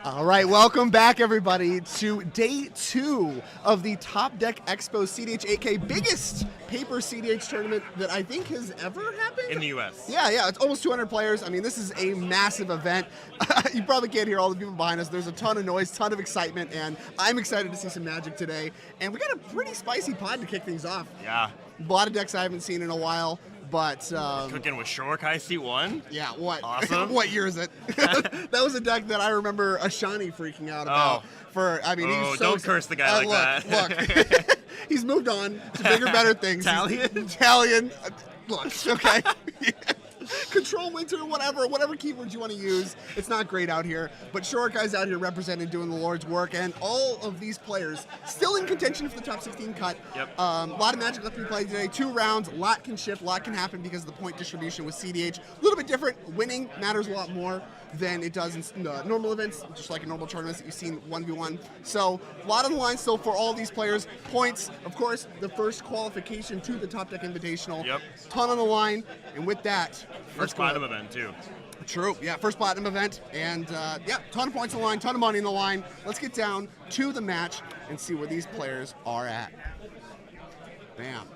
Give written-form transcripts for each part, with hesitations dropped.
All right, welcome back, everybody, to day 2 of the TopDeck Expo CEDH 8K, biggest paper CEDH tournament that I think has ever happened. In the U.S. Yeah, it's almost 200 players. I mean, this is a massive event. You probably can't hear all the people behind us. There's a ton of noise, ton of excitement, and I'm excited to see some Magic today. And we got a pretty spicy pod to kick things off. Yeah. A lot of decks I haven't seen in a while. But cooking with Shorekai C1. Yeah, what? Awesome. What year is it? That was a deck that I remember Ashani freaking out about. He's so don't curse the guy like that. Look, he's moved on to bigger, better things. Italian. Look, okay. Control winter, whatever keywords you want to use. It's not great out here, but Shorekai's out here representing, doing the Lord's work, and all of these players still in contention for the top 16 cut. Yep. A lot of Magic left to be played today. 2 rounds, a lot can shift, a lot can happen because of the point distribution with CEDH. A little bit different. Winning matters a lot more than it does in normal events, just like in normal tournaments that you've seen 1v1. So a lot on the line still for all these players. Points, of course, the first qualification to the TopDeck Invitational. Yep. Ton on the line, and with that, First platinum event, too. True, yeah, first platinum event, and ton of points on the line, ton of money on the line. Let's get down to the match and see where these players are at. Bam.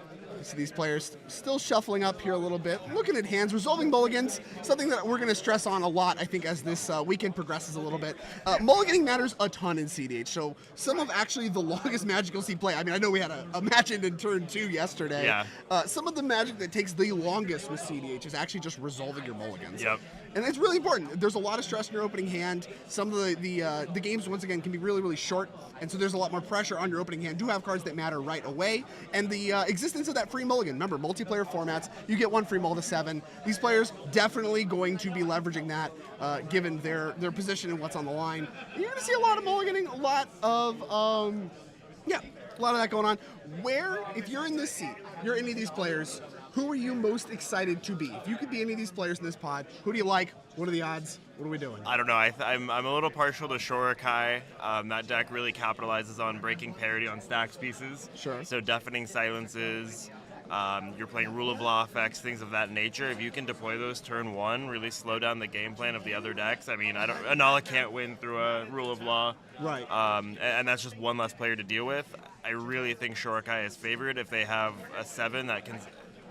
So these players still shuffling up here a little bit, looking at hands, resolving mulligans, something that we're going to stress on a lot, I think, as this weekend progresses a little bit. Mulliganing matters a ton in CEDH, so some of actually the longest Magic you'll see play. I mean, I know we had a match in turn 2 yesterday. Yeah. Some of the Magic that takes the longest with CEDH is actually just resolving your mulligans. Yep. And it's really important. There's a lot of stress in your opening hand. Some of the games, once again, can be really, really short, and so there's a lot more pressure on your opening hand. Do have cards that matter right away, and the existence of that free mulligan. Remember, multiplayer formats, you get 1 free mull to 7. These players definitely going to be leveraging that, given their position and what's on the line. And you're going to see a lot of mulliganing, a lot of that going on. If you're in this seat, you're any of these players, who are you most excited to be? If you could be any of these players in this pod, who do you like? What are the odds? What are we doing? I don't know. I'm a little partial to Shorekai. That deck really capitalizes on breaking parity on stacks pieces. Sure. So deafening silences, you're playing rule of law effects, things of that nature. If you can deploy those turn 1, really slow down the game plan of the other decks. I mean, Anala can't win through a rule of law. Right. And that's just one less player to deal with. I really think Shorekai is favored if they have a 7 that can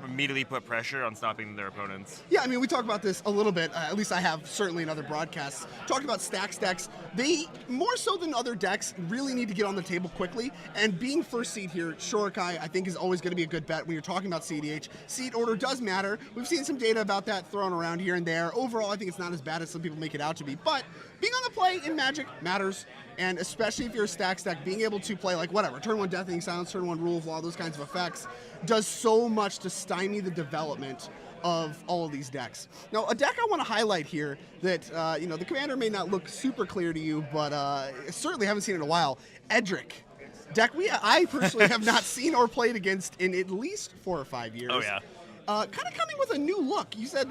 immediately put pressure on stopping their opponents. Yeah, I mean, we talk about this a little bit, at least I have certainly in other broadcasts, talked about stacks decks. They, more so than other decks, really need to get on the table quickly, and being first seed here, Shorekai, I think is always going to be a good bet when you're talking about CEDH. Seed order does matter. We've seen some data about that thrown around here and there. Overall, I think it's not as bad as some people make it out to be, but being on the play in Magic matters, and especially if you're a stacks deck, being able to play like whatever, turn 1 Deafening Silence, turn 1 Rule of Law, those kinds of effects, does so much to stymie the development of all of these decks. Now, a deck I want to highlight here that, the commander may not look super clear to you, but certainly haven't seen in a while, Edric. Deck I personally have not seen or played against in at least 4 or 5 years. Oh, yeah. Kind of coming with a new look. You said,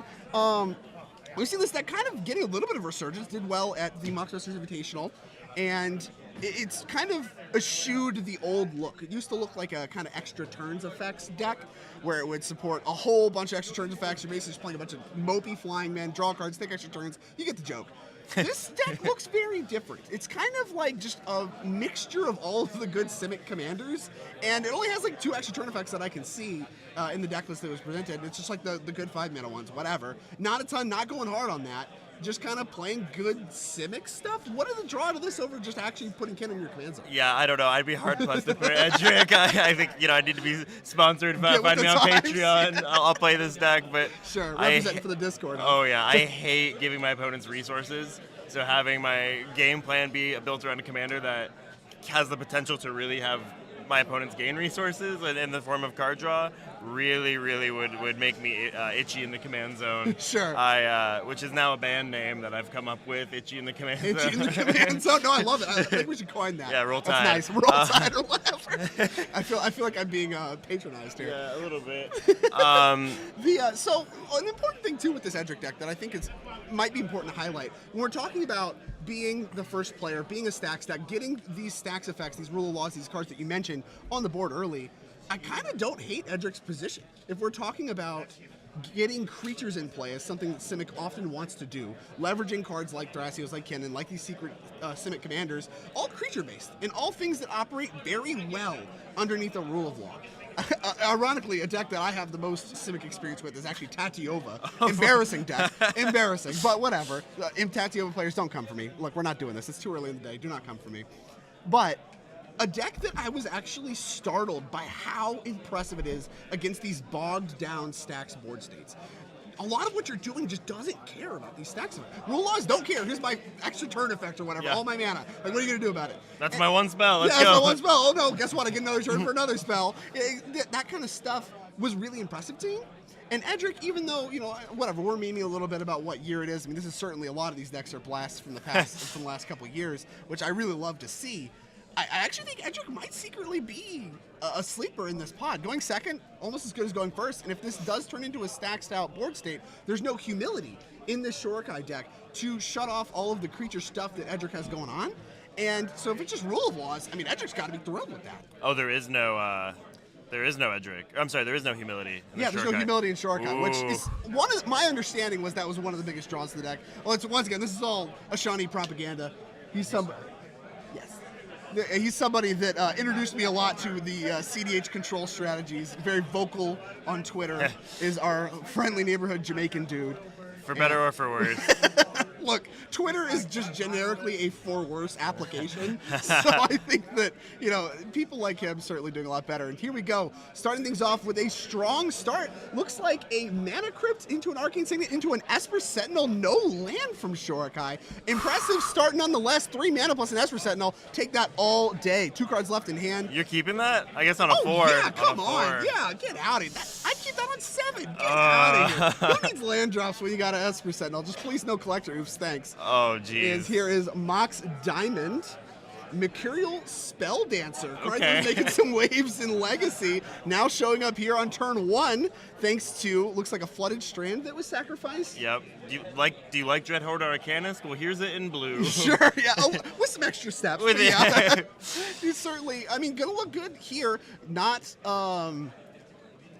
we've seen this deck kind of getting a little bit of resurgence, did well at the Moxmasters Invitational, and it's kind of eschewed the old look. It used to look like a kind of extra turns effects deck, where it would support a whole bunch of extra turns effects. You're basically just playing a bunch of mopey flying men, draw cards, take extra turns. You get the joke. This deck looks very different. It's kind of like just a mixture of all of the good Simic commanders, and it only has like 2 extra turn effects that I can see in the deck list that was presented. It's just like the good 5-mana ones, whatever. Not a ton, not going hard on that. Just kind of playing good Simic stuff? What are the draw to this over just actually putting Ken in your command zone? Yeah, I don't know. I'd be hard-pressed to put Edric. I think, I need to be sponsored. Find me on Patreon. I'll play this deck, but... Sure, represent for the Discord. Oh, yeah. I hate giving my opponents resources, so having my game plan be built around a commander that has the potential to really have my opponents gain resources in the form of card draw really would make me itchy in the command zone. Sure. Which is now a band name that I've come up with, itchy in the command zone. Itchy in the command zone. No, I love it. I think we should coin that. Yeah, roll tide. That's nice. Roll tide or whatever. I feel like I'm being patronized here. Yeah, a little bit. So an important thing too with this Edric deck that I think might be important to highlight when we're talking about being the first player, being a stacks deck, getting these stacks effects, these rule of laws, these cards that you mentioned on the board early. I kind of don't hate Edric's position. If we're talking about getting creatures in play is something that Simic often wants to do, leveraging cards like Thrasios, like Kennen, like these secret Simic commanders, all creature-based, and all things that operate very well underneath the rule of law. Ironically, a deck that I have the most Simic experience with is actually Tatiova. Embarrassing deck. Embarrassing, but whatever. Tatiova players, don't come for me. Look, we're not doing this. It's too early in the day. Do not come for me. But a deck that I was actually startled by how impressive it is against these bogged down stacks board states. A lot of what you're doing just doesn't care about these stacks. Rule laws don't care. Here's my extra turn effect or whatever. All my mana. Like, what are you gonna do about it? That's my one spell. Let's go. That's my one spell. Oh no, guess what? I get another turn for another spell. That kind of stuff was really impressive to me. And Edric, even though, you know, whatever, we're memeing a little bit about what year it is. I mean, this is certainly a lot of these decks are blasts from the past, from the last couple of years, which I really love to see. I actually think Edric might secretly be a sleeper in this pod. Going second, almost as good as going first. And if this does turn into a stack-style board state, there's no humility in this Shurikai deck to shut off all of the creature stuff that Edric has going on. And so if it's just rule of laws, I mean, Edric's got to be thrilled with that. Oh, there is no Edric. I'm sorry, there is no humility. Yeah, there's no humility in Shurikai, which is one of my understanding was that was one of the biggest draws to the deck. Well, it's, once again, this is all Ashani propaganda. He's somebody. Yes. He's somebody that introduced me a lot to the CEDH control strategies. Very vocal on Twitter. Is our friendly neighborhood Jamaican dude. For better or for worse. Look, Twitter is just generically a for worse application. So I think that, you know, people like him certainly doing a lot better. And here we go, starting things off with a strong start. Looks like a Mana Crypt into an Arcane Signet into an Esper Sentinel, no land from Shurikai. Impressive start nonetheless. 3 mana plus an Esper Sentinel. Take that all day. 2 cards left in hand. You're keeping that? I guess on a 4. Yeah, come on. Yeah, get out of here. I'd keep that on 7. Get out of here. Who needs land drops when you got an Esper Sentinel? Just please no collector oops, thanks. Oh, geez. Here is Mox Diamond, Mercurial Spell Dancer. Card that was making some waves in Legacy. Now showing up here on turn 1, thanks to, looks like a Flooded Strand that was sacrificed. Yep. Do you like Dreadhorde Arcanist? Well, here's it in blue. Sure, yeah. Oh, with some extra steps. But yeah. He's certainly, I mean, gonna look good here. Not,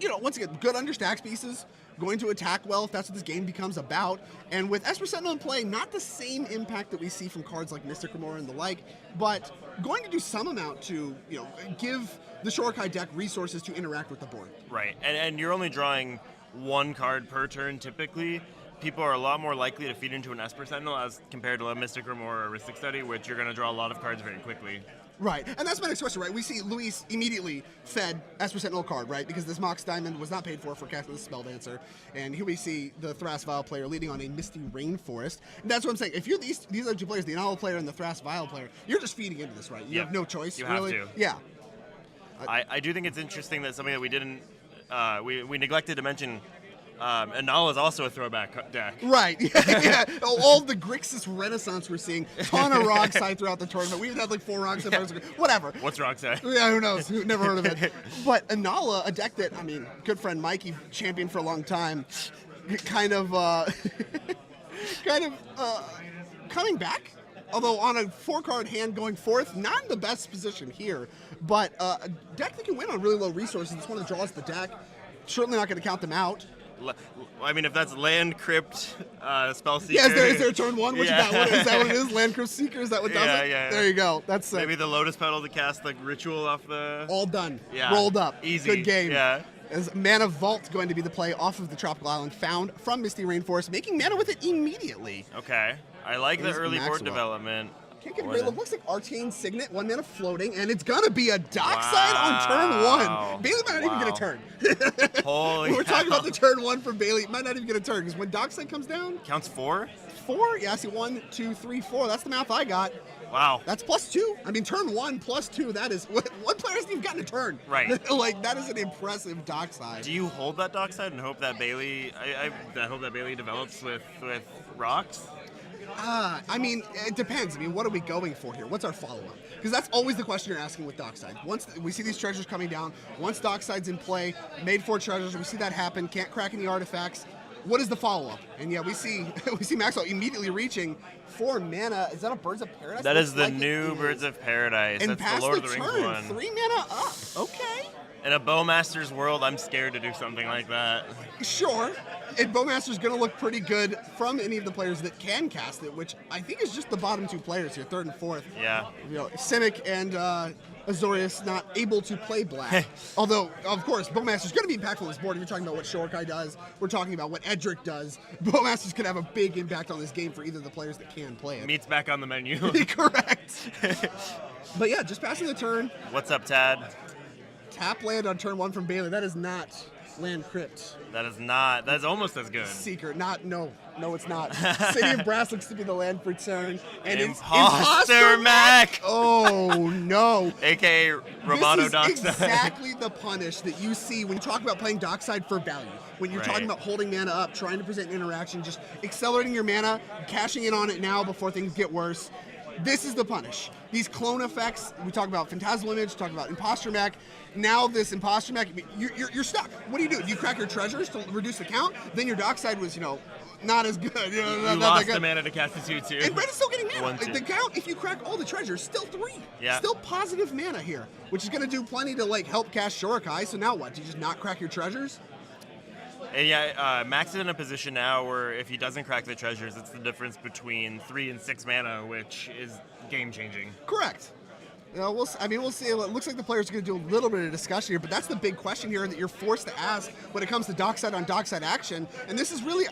you know, once again, good understacks pieces. Going to attack well if that's what this game becomes about. And with Esper Sentinel in play, not the same impact that we see from cards like Mystic Remora and the like, but going to do some amount to, you know, give the Shurikai deck resources to interact with the board. Right, and you're only drawing 1 card per turn typically. People are a lot more likely to feed into an Esper Sentinel as compared to a Mystic Remora or Rhystic Study, which you're going to draw a lot of cards very quickly. Right, and that's my next question, right? We see Luis immediately fed Esper Sentinel card, right? Because this Mox Diamond was not paid for casting the Spell Dancer. And here we see the Thras Vial player leading on a Misty Rainforest. And that's what I'm saying. If you're these are 2 players, the Anala player and the Thras Vial player, you're just feeding into this, right? You have no choice, you really. have to. Yeah. I do think it's interesting that something that we didn't, we neglected to mention. Anala is also a throwback deck. Right, yeah. All the Grixis Renaissance we're seeing. Ton of Rogside throughout the tournament. We've had like 4 Rogside. Whatever. What's Rogside? Yeah, who knows? Never heard of it. But Anala, a deck that, I mean, good friend Mikey championed for a long time, kind of coming back. Although on a 4-card hand going forth, not in the best position here. But a deck that can win on really low resources. It's one that draws the deck. Certainly not going to count them out. I mean, if that's Land Crypt, Spell Seeker. Yeah, is there turn 1? What you got? Is that what it is? Land Crypt Seeker? Is that what does it? Yeah. There you go. That's maybe the Lotus Petal to cast like Ritual off the. All done. Yeah. Rolled up. Easy. Good game. Yeah. As Mana Vault going to be the play off of the Tropical Island found from Misty Rainforest, making mana with it immediately. Okay. I like the early board development. Can't get it. Looks like Arcane Signet, 1 mana floating, and it's gonna be a Dockside on turn 1. Bailey might not even get a turn. Holy We're talking about the turn 1 from Bailey. Might not even get a turn because when Dockside comes down, counts 4. 4? Yeah, I see 1, 2, 3, 4. That's the math I got. Wow. That's +2. I mean, turn 1 +2. That is one player hasn't even gotten a turn. Right. Like that is an impressive Dockside. Do you hold that Dockside and hope that Bailey? I hope that Bailey develops with rocks. I mean, it depends. I mean, what are we going for here? What's our follow-up? Because that's always the question you're asking with Dockside. Once we see these treasures coming down, once Dockside's in play, made for treasures, we see that happen, can't crack any artifacts. What is the follow-up? And yeah, we see Maxwell immediately reaching 4 mana. Is that a Birds of Paradise? That is the new Birds of Paradise. And that's past the Lord of the the Rings turn, one. 3 mana up. Okay. In a Bowmaster's world, I'm scared to do something like that. Sure, and Bowmaster's going to look pretty good from any of the players that can cast it, which I think is just the bottom two players here, third and fourth. Yeah. Simic and Azorius not able to play black. Although, of course, Bowmaster's going to be impactful on this board. If you're talking about what Shorikai does, we're talking about what Edric does. Bowmaster's going to have a big impact on this game for either of the players that can play it. Meat's back on the menu. Correct. But yeah, just passing the turn. What's up, Tad? Tap land on turn 1 from Bailey. That is not land crypt. That is not. That's almost as good. Seeker. No, it's not. City of Brass looks to be the land for turn. And Imposter Mac! Oh, no. AKA Romano Dockside. This is exactly the punish that you see when you talk about playing Dockside for value. When you're talking about holding mana up, trying to present interaction, just accelerating your mana, cashing in on it now before things get worse. This is the punish. These clone effects, we talk about Phantasmal Image, talk about Imposter Mac. Now this Imposter Mac, you're stuck. What do? Do you crack your treasures to reduce the count? Then your Dockside was, not as good. You lost the mana to cast the 2/2. And Brandon's still getting mana. 1/2. The count, if you crack all the treasures, still 3. Yeah. Still positive mana here, which is going to do plenty to help cast Shorikai. So now what? Do you just not crack your treasures? And yeah, Max is in a position now where if he doesn't crack the treasures, it's the difference between 3 and 6 mana, which is game-changing. Correct. We'll see. It looks like the players are going to do a little bit of discussion here, but that's the big question here that you're forced to ask when it comes to Dockside on Dockside action. And this is really,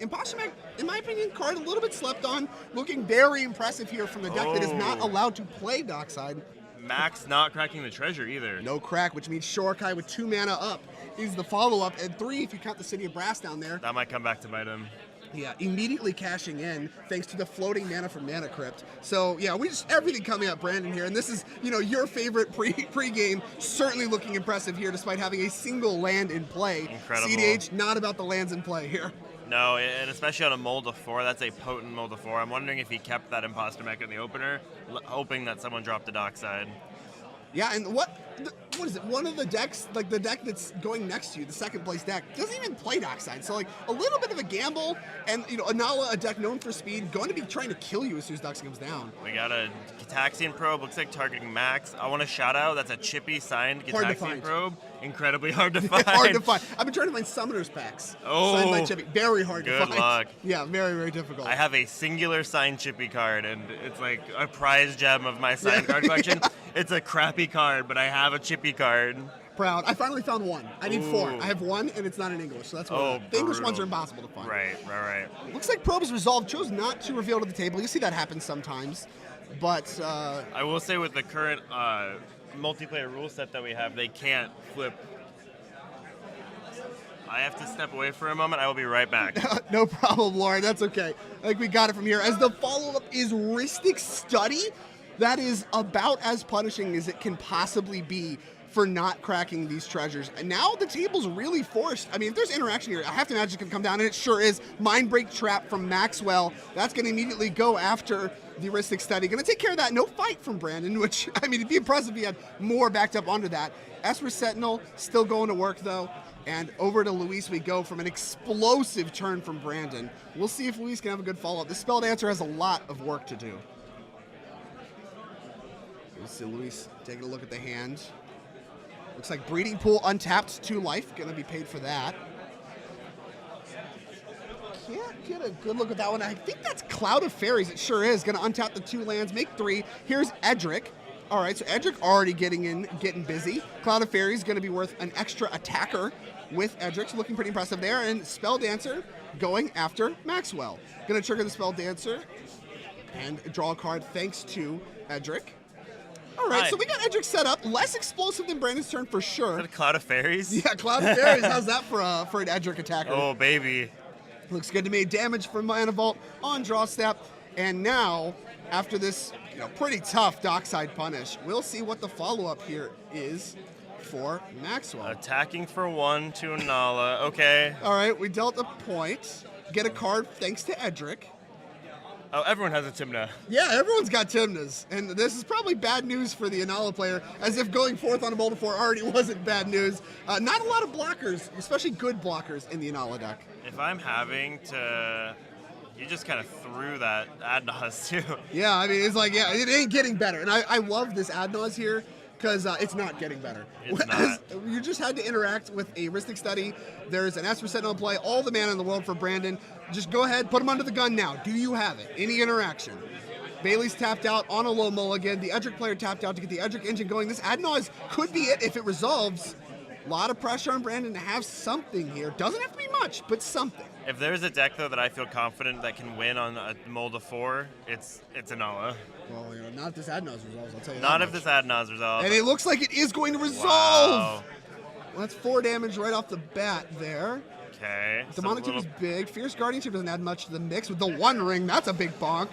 Imposter Mac, in my opinion, card a little bit slept on, looking very impressive here from the deck that is not allowed to play Dockside. Max not cracking the treasure either. No crack, which means Shorikai with 2 mana up is the follow-up, and 3 if you count the City of Brass down there. That might come back to bite him. Yeah, immediately cashing in thanks to the floating mana from Mana Crypt. So yeah, everything coming up, Brandon here, and this is your favorite pre-game. Certainly looking impressive here, despite having a single land in play. Incredible. CEDH not about the lands in play here. No, and especially on a mold of 4, that's a potent mold of 4. I'm wondering if he kept that Imposter Mech in the opener, hoping that someone dropped the Dockside. Yeah, and what is it? One of the decks, the deck that's going next to you, the second place deck, doesn't even play Dockside. So a little bit of a gamble, and Anala, a deck known for speed, going to be trying to kill you as soon as Dockside comes down. We got a Gitaxian Probe, looks like targeting Max. I want to shout out, that's a chippy signed Gitaxian Probe. Incredibly hard to find. Hard to find. I've been trying to find Summoner's Packs. Signed by Chippy. Very hard to find. Good luck. Yeah, very, very difficult. I have a singular signed Chippy card, and it's like a prize gem of my signed card collection. It's a crappy card, but I have a Chippy card. Proud. I finally found one. I need 4. I have 1, and it's not in English, so that's why the English ones are impossible to find. Right. Looks like Probe's resolve chose not to reveal to the table. You see that happen sometimes, but I will say with the current multiplayer rule set that we have, they can't flip. I have to step away for a moment. I will be right back. No problem, Lauren. That's okay. I think we got it from here. As the follow-up is Rhystic Study, that is about as punishing as it can possibly be for not cracking these treasures. And now the table's really forced. If there's interaction here, I have to imagine it's going to come down, and it sure is. Mindbreak Trap from Maxwell. That's going to immediately go after the Rhystic Study. Going to take care of that. No fight from Brandon, which, it'd be impressive if he had more backed up onto that. Esper Sentinel still going to work, though. And over to Luis we go from an explosive turn from Brandon. We'll see if Luis can have a good follow-up. The Spell Dancer has a lot of work to do. We'll see Luis taking a look at the hand. Looks like Breeding Pool untapped, 2 life. Going to be paid for that. Can't get a good look at that one. I think that's Cloud of Fairies. It sure is. Going to untap the 2 lands, make 3. Here's Edric. All right, so Edric already getting busy. Cloud of Fairies going to be worth an extra attacker with Edric, so looking pretty impressive there. And Spell Dancer going after Maxwell. Going to trigger the Spell Dancer and draw a card thanks to Edric. All right, so we got Edric set up. Less explosive than Brandon's turn for sure. Is that a Cloud of Fairies? Yeah, Cloud of Fairies. How's that for an Edric attacker? Oh, baby. Looks good to me. Damage from Mana Vault on draw step. And now, after this pretty tough Dockside punish, we'll see what the follow-up here is for Maxwell. Attacking for 1 to Nala. Okay. All right, we dealt a point. Get a card thanks to Edric. Oh, everyone has a Tymna. Yeah, everyone's got Tymnas. And this is probably bad news for the Anala player, as if going forth on a Bolt of 4 already wasn't bad news. Not a lot of blockers, especially good blockers in the Anala deck. If I'm having to... You just kind of threw that Adnaz too. Yeah, it's like, it ain't getting better. And I love this Adnaz here, because it's not getting better. It's not. You just had to interact with a Rhystic Study. There's an Esper Sentinel play, all the mana in the world for Brandon. Just go ahead, put him under the gun now. Do you have it? Any interaction? Bailey's tapped out on a low mulligan. The Edric player tapped out to get the Edric engine going. This Adnoz could be it if it resolves. A lot of pressure on Brandon to have something here. Doesn't have to be much, but something. If there's a deck, though, that I feel confident that can win on a mold of 4, it's Anala. Well, not if this Adnoz resolves, I'll tell you that Not if much. this Adnoz resolves. And it looks like it is going to resolve. Wow. Well, that's 4 damage right off the bat there. Okay. Demonic Tube is big. Fierce Guardianship doesn't add much to the mix. With the One Ring, that's a big bonk.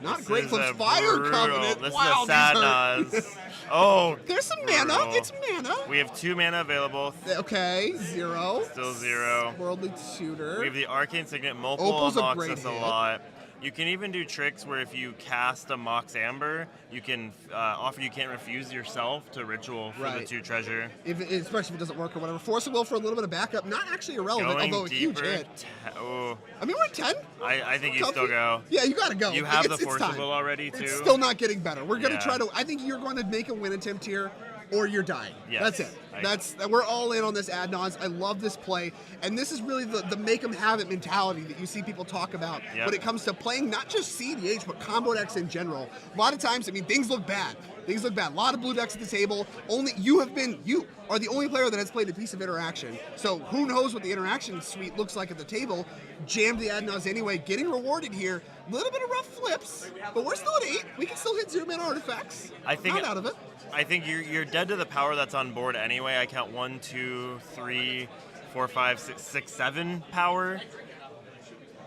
Not Great Flip's Fire Covenant. This Wow, is a Sadnaz. Oh, there's some mana. brutal. It's mana. We have 2 mana available. Okay, 0. Still 0. Worldly Tutor. We have the Arcane Signet. Multiple Opal's a unlocks great us a hit. lot. You can even do tricks where if you cast a Mox Amber, you can offer You Can't Refuse yourself to Ritual for the Right. 2 treasure. Especially if it doesn't work or whatever. Force of Will for a little bit of backup. Not actually irrelevant, Going although a huge deeper. hit. Oh, I mean, we're at 10. I think you Comfy. still go. Yeah, you gotta go. You have It's the Force time. of Will already, too. It's still not getting better. We're gonna Yeah. try to. I think you're going to make a win attempt here, or you're dying. Yes. That's it. We're all in on this Adnons. I love this play, and this is really the make 'em have it mentality that you see people talk about Yep. when it comes to playing not just CEDH but combo decks in general. A lot of times, I mean, things look bad. Things look bad. A lot of blue decks at the table. You are the only player that has played a piece of interaction. So who knows what the interaction suite looks like at the table. Jammed the Adnons anyway, getting rewarded here. A little bit of rough flips, but we're still at 8. We can still hit 0-mana artifacts. I think Not out of it. I think you're dead to the power that's on board anyway. I count 1, 2, 3, 4, 5, 6, 6, 7 power.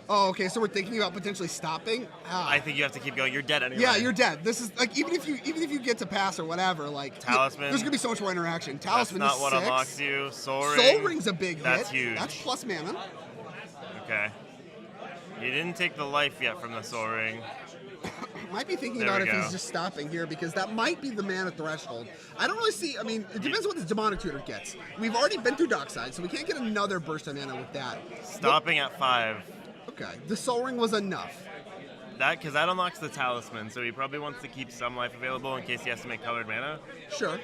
Oh, okay. So we're thinking about potentially stopping. I think you have to keep going. You're dead anyway. Yeah, you're dead. This is like even if you get to pass or whatever, like Talisman. there's gonna be so much more interaction. That's Talisman not is what 6. unlocks you. Soul Ring. Soul Ring's a big That's hit. huge. That's plus mana. Okay. You didn't take the life yet from the Soul Ring. Might be thinking There about we if go. he's just stopping here because that might be the mana threshold. I don't really see. I mean, it depends what this Demonic Tutor gets. We've already been through Dockside, so we can't get another burst of mana with that. Stopping at 5. Okay, the Soul Ring was enough. Because that unlocks the Talisman, so he probably wants to keep some life available in case he has to make colored mana. Sure.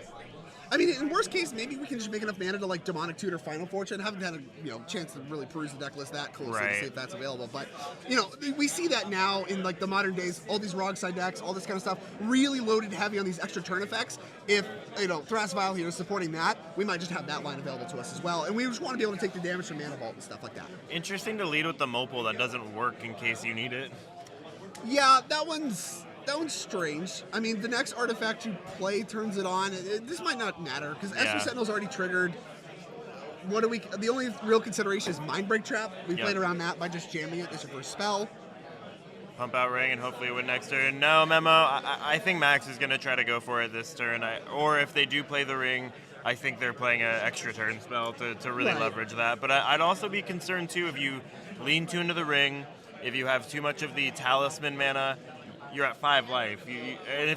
I mean, in worst case, maybe we can just make enough mana to like Demonic Tutor Final Fortune. I haven't had a chance to really peruse the deck list that closely to see if that's available. But we see that now in like the modern days, all these Rog side decks, all this kind of stuff, really loaded heavy on these extra turn effects. If Thrasvile here is supporting that, we might just have that line available to us as well. And we just want to be able to take the damage from Mana Vault and stuff like that. Interesting to lead with the Mopal that doesn't work in case you need it. Yeah, that one's strange. I mean, the next artifact you play turns it on. This might not matter because Esper Sentinel's already triggered. The only real consideration is Mindbreak Trap. We played around that by just jamming it. It's your first spell. Pump out Ring and hopefully win next turn. No, Memo. I think Max is going to try to go for it this turn. Or if they do play the Ring, I think they're playing an extra turn spell to really leverage that. But I'd also be concerned, too, if you lean too into the Ring, if you have too much of the Talisman mana, you're at 5 life.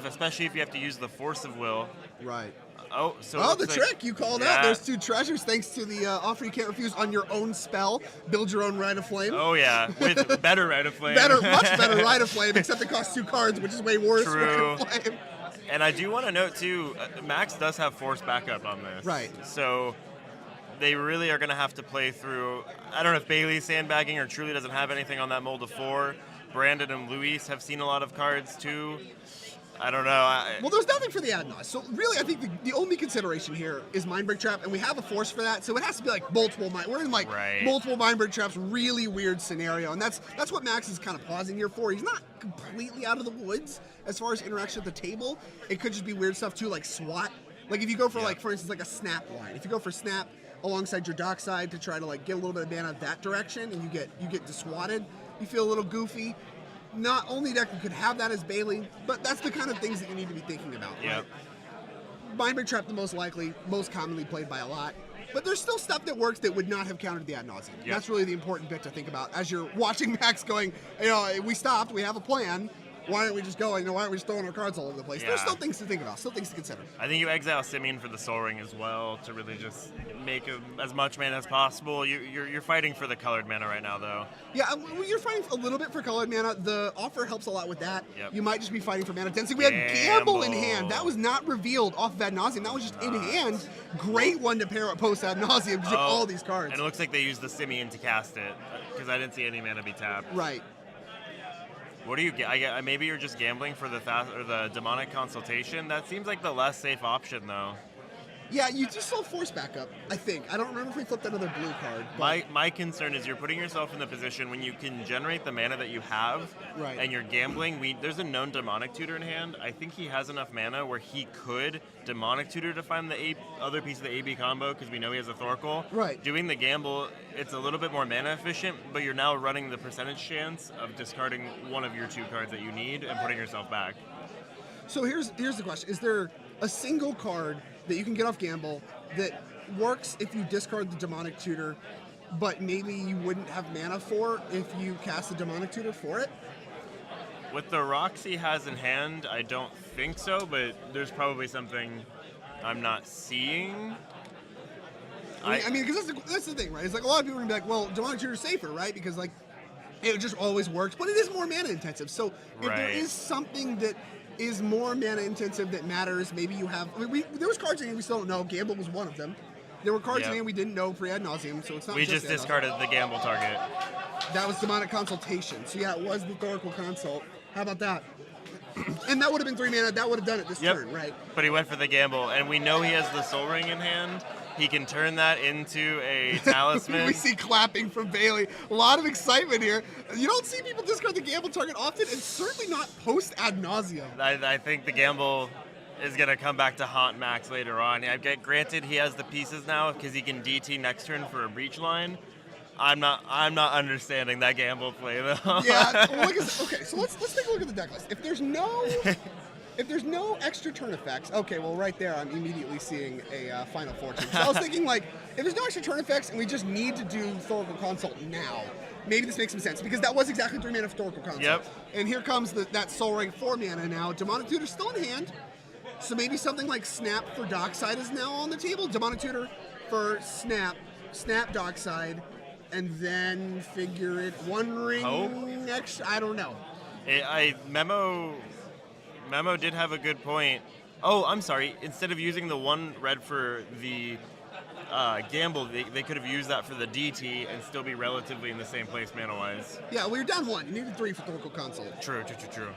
Especially if you have to use the Force of Will. Right. The trick you called out. There's 2 treasures thanks to the offer you can't refuse on your own spell. Build your own Rite of Flame. Oh yeah, with better Rite of Flame. Much better Rite of Flame, except it costs 2 cards, which is way worse. True. Rite of Flame. And I do want to note too, Max does have Force backup on this. Right. So they really are going to have to play through. I don't know if Bailey's sandbagging or truly doesn't have anything on that mold of 4. Brandon and Luis have seen a lot of cards too. I don't know. Well, there's nothing for the Adnos. So really, I think the only consideration here is Mindbreak Trap, and we have a Force for that. So it has to be like multiple We're in like multiple Mindbreak Traps, really weird scenario, and that's what Max is kind of pausing here for. He's not completely out of the woods as far as interaction at the table. It could just be weird stuff too, like SWAT. Like if you go for like, for instance, like a Snap line. If you go for Snap alongside your Dockside to try to like get a little bit of mana that direction, and you get swatted, you feel a little goofy. Not only deck could have that as Bailey, but that's the kind of things that you need to be thinking about. Yep. Right? Mindbreak Trap, the most commonly played by a lot. But there's still stuff that works that would not have countered the ad nauseam. Yep. That's really the important bit to think about as you're watching Max going, we stopped, we have a plan. why aren't we just going? Why aren't we just throwing our cards all over the place? Yeah. There's still things to think about, still things to consider. I think you exile Simeon for the Soul Ring as well to really just make as much mana as possible. You're fighting for the colored mana right now, though. Yeah, you're fighting a little bit for colored mana. The offer helps a lot with that. Yep. You might just be fighting for mana density. We had Gamble in hand. That was not revealed off of Ad Nauseam. That was just in hand. Great one to pair up post Ad Nauseam because you have all these cards. And it looks like they used the Simeon to cast it because I didn't see any mana be tapped. Right. What do you get? Maybe you're just gambling for the demonic consultation. That seems like the less safe option, though. Yeah, you just saw Force backup, I think. I don't remember if we flipped another blue card. But My concern is you're putting yourself in the position when you can generate the mana that you have, Right. and you're gambling. There's a known demonic tutor in hand. I think he has enough mana where he could demonic tutor to find the other piece of the AB combo because we know he has a Thorkel. Right. Doing the gamble, it's a little bit more mana efficient, but you're now running the percentage chance of discarding one of your 2 cards that you need and putting yourself back. So here's the question. Is there a single card that you can get off Gamble that works if you discard the Demonic Tutor, but maybe you wouldn't have mana for if you cast the Demonic Tutor for it? With the rocks he has in hand, I don't think so, but there's probably something I'm not seeing. I mean, because that's the thing, right? It's like a lot of people are going to be like, well, Demonic Tutor is safer, right? Because, like, it just always works, but it is more mana intensive. So if there is something that is more mana intensive that matters, maybe you have... I mean, there was cards in here we still don't know. Gamble was one of them. There were cards in here we didn't know pre-Ad Nauseam, so it's not We just discarded the gamble target. That was Demonic Consultation. So yeah, it was the Thorkel Consult. How about that? And that would have been 3 mana. That would have done it this turn, right? But he went for the gamble, and we know he has the Soul Ring in hand. He can turn that into a talisman. We see clapping from Bailey. A lot of excitement here. You don't see people discard the gamble target often, and certainly not post Ad Nauseam. I think the gamble is going to come back to haunt Max later on. Granted, he has the pieces now because he can DT next turn for a breach line. I'm not understanding that gamble play though. Yeah. Okay, so let's take a look at the deck list. If there's no extra turn effects, okay, well right there I'm immediately seeing a Final Fortune. So I was thinking like, if there's no extra turn effects and we just need to do Thorkel Consult now, maybe this makes some sense because that was exactly 3 mana for Thorkel Consult. Yep. And here comes that Soul Ring 4 mana now. Demonic Tutor's still in hand, so maybe something like Snap for Dockside is now on the table. Demonic Tutor for Snap Dockside, and then figure it 1 ring extra. I don't know. Memo did have a good point. Oh, I'm sorry. Instead of using the 1 red for the gamble, they could have used that for the DT and still be relatively in the same place mana-wise. Yeah, well, you're down 1. You needed 3 for Thorkel Consult. True.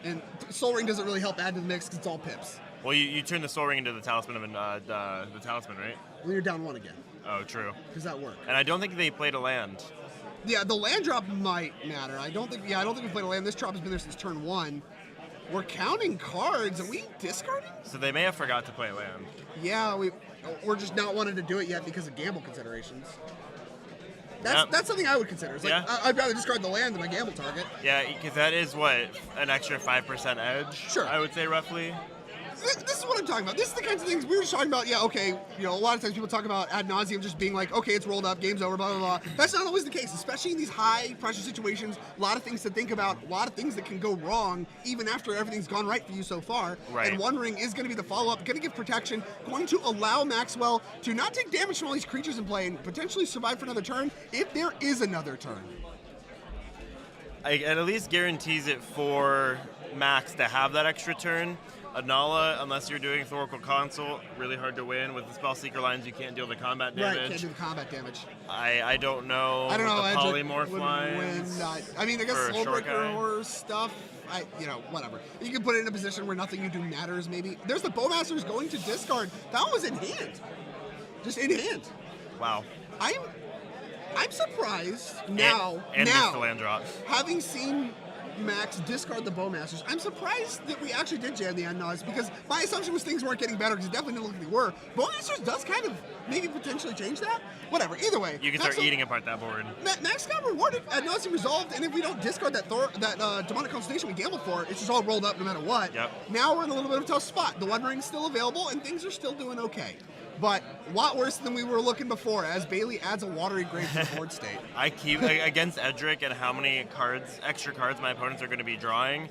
And Soul Ring doesn't really help add to the mix because it's all pips. Well, you turn the Soul Ring into the talisman of the talisman, right? Well, you're down 1 again. Oh, true. Does that work? And I don't think they played a land. Yeah, the land drop might matter. I don't think we played a land. This drop has been there since turn 1. We're counting cards. Are we discarding? So they may have forgot to play a land. Yeah, we're just not wanting to do it yet because of gamble considerations. That's something I would consider. It's like, I'd rather discard the land than my gamble target. Yeah, because that is an extra 5% edge. Sure. I would say roughly. This is what I'm talking about. This is the kinds of things we were just talking about. Yeah, okay. A lot of times people talk about Ad Nauseam just being like, okay, it's rolled up, game's over, blah, blah, blah. That's not always the case, especially in these high pressure situations. A lot of things to think about, a lot of things that can go wrong even after everything's gone right for you so far. Right. And 1 ring is going to be the follow-up, going to give protection, going to allow Maxwell to not take damage from all these creatures in play and potentially survive for another turn if there is another turn. It at least guarantees it for Max to have that extra turn. Anala, unless you're doing Thorkel Consult, really hard to win. With the Spellseeker lines, you can't deal the combat damage. Right, can't do the combat damage. I don't know. I don't know. The polymorph lines. I mean, I guess Soulbreaker or stuff. Whatever. You can put it in a position where nothing you do matters, maybe. There's the Bowmaster's going to discard. That was in hand. Just in hand. Wow. I'm surprised now. And missed the land drop. Having seen Max discard the Bowmasters, I'm surprised that we actually did jam the Ad Nauseam because my assumption was things weren't getting better because it definitely didn't look like they were. Bowmasters does kind of maybe potentially change that. Whatever. Either way, you can start eating apart that board. Max got rewarded. Ad Nauseam resolved, and if we don't discard that Demonic Consultation we gambled for, it's just all rolled up no matter what. Yep. Now we're in a little bit of a tough spot. The 1 ring's still available, and things are still doing okay. But a lot worse than we were looking before, as Bailey adds a Watery Grave to the board state. I keep against Edric and how many extra cards my opponents are going to be drawing.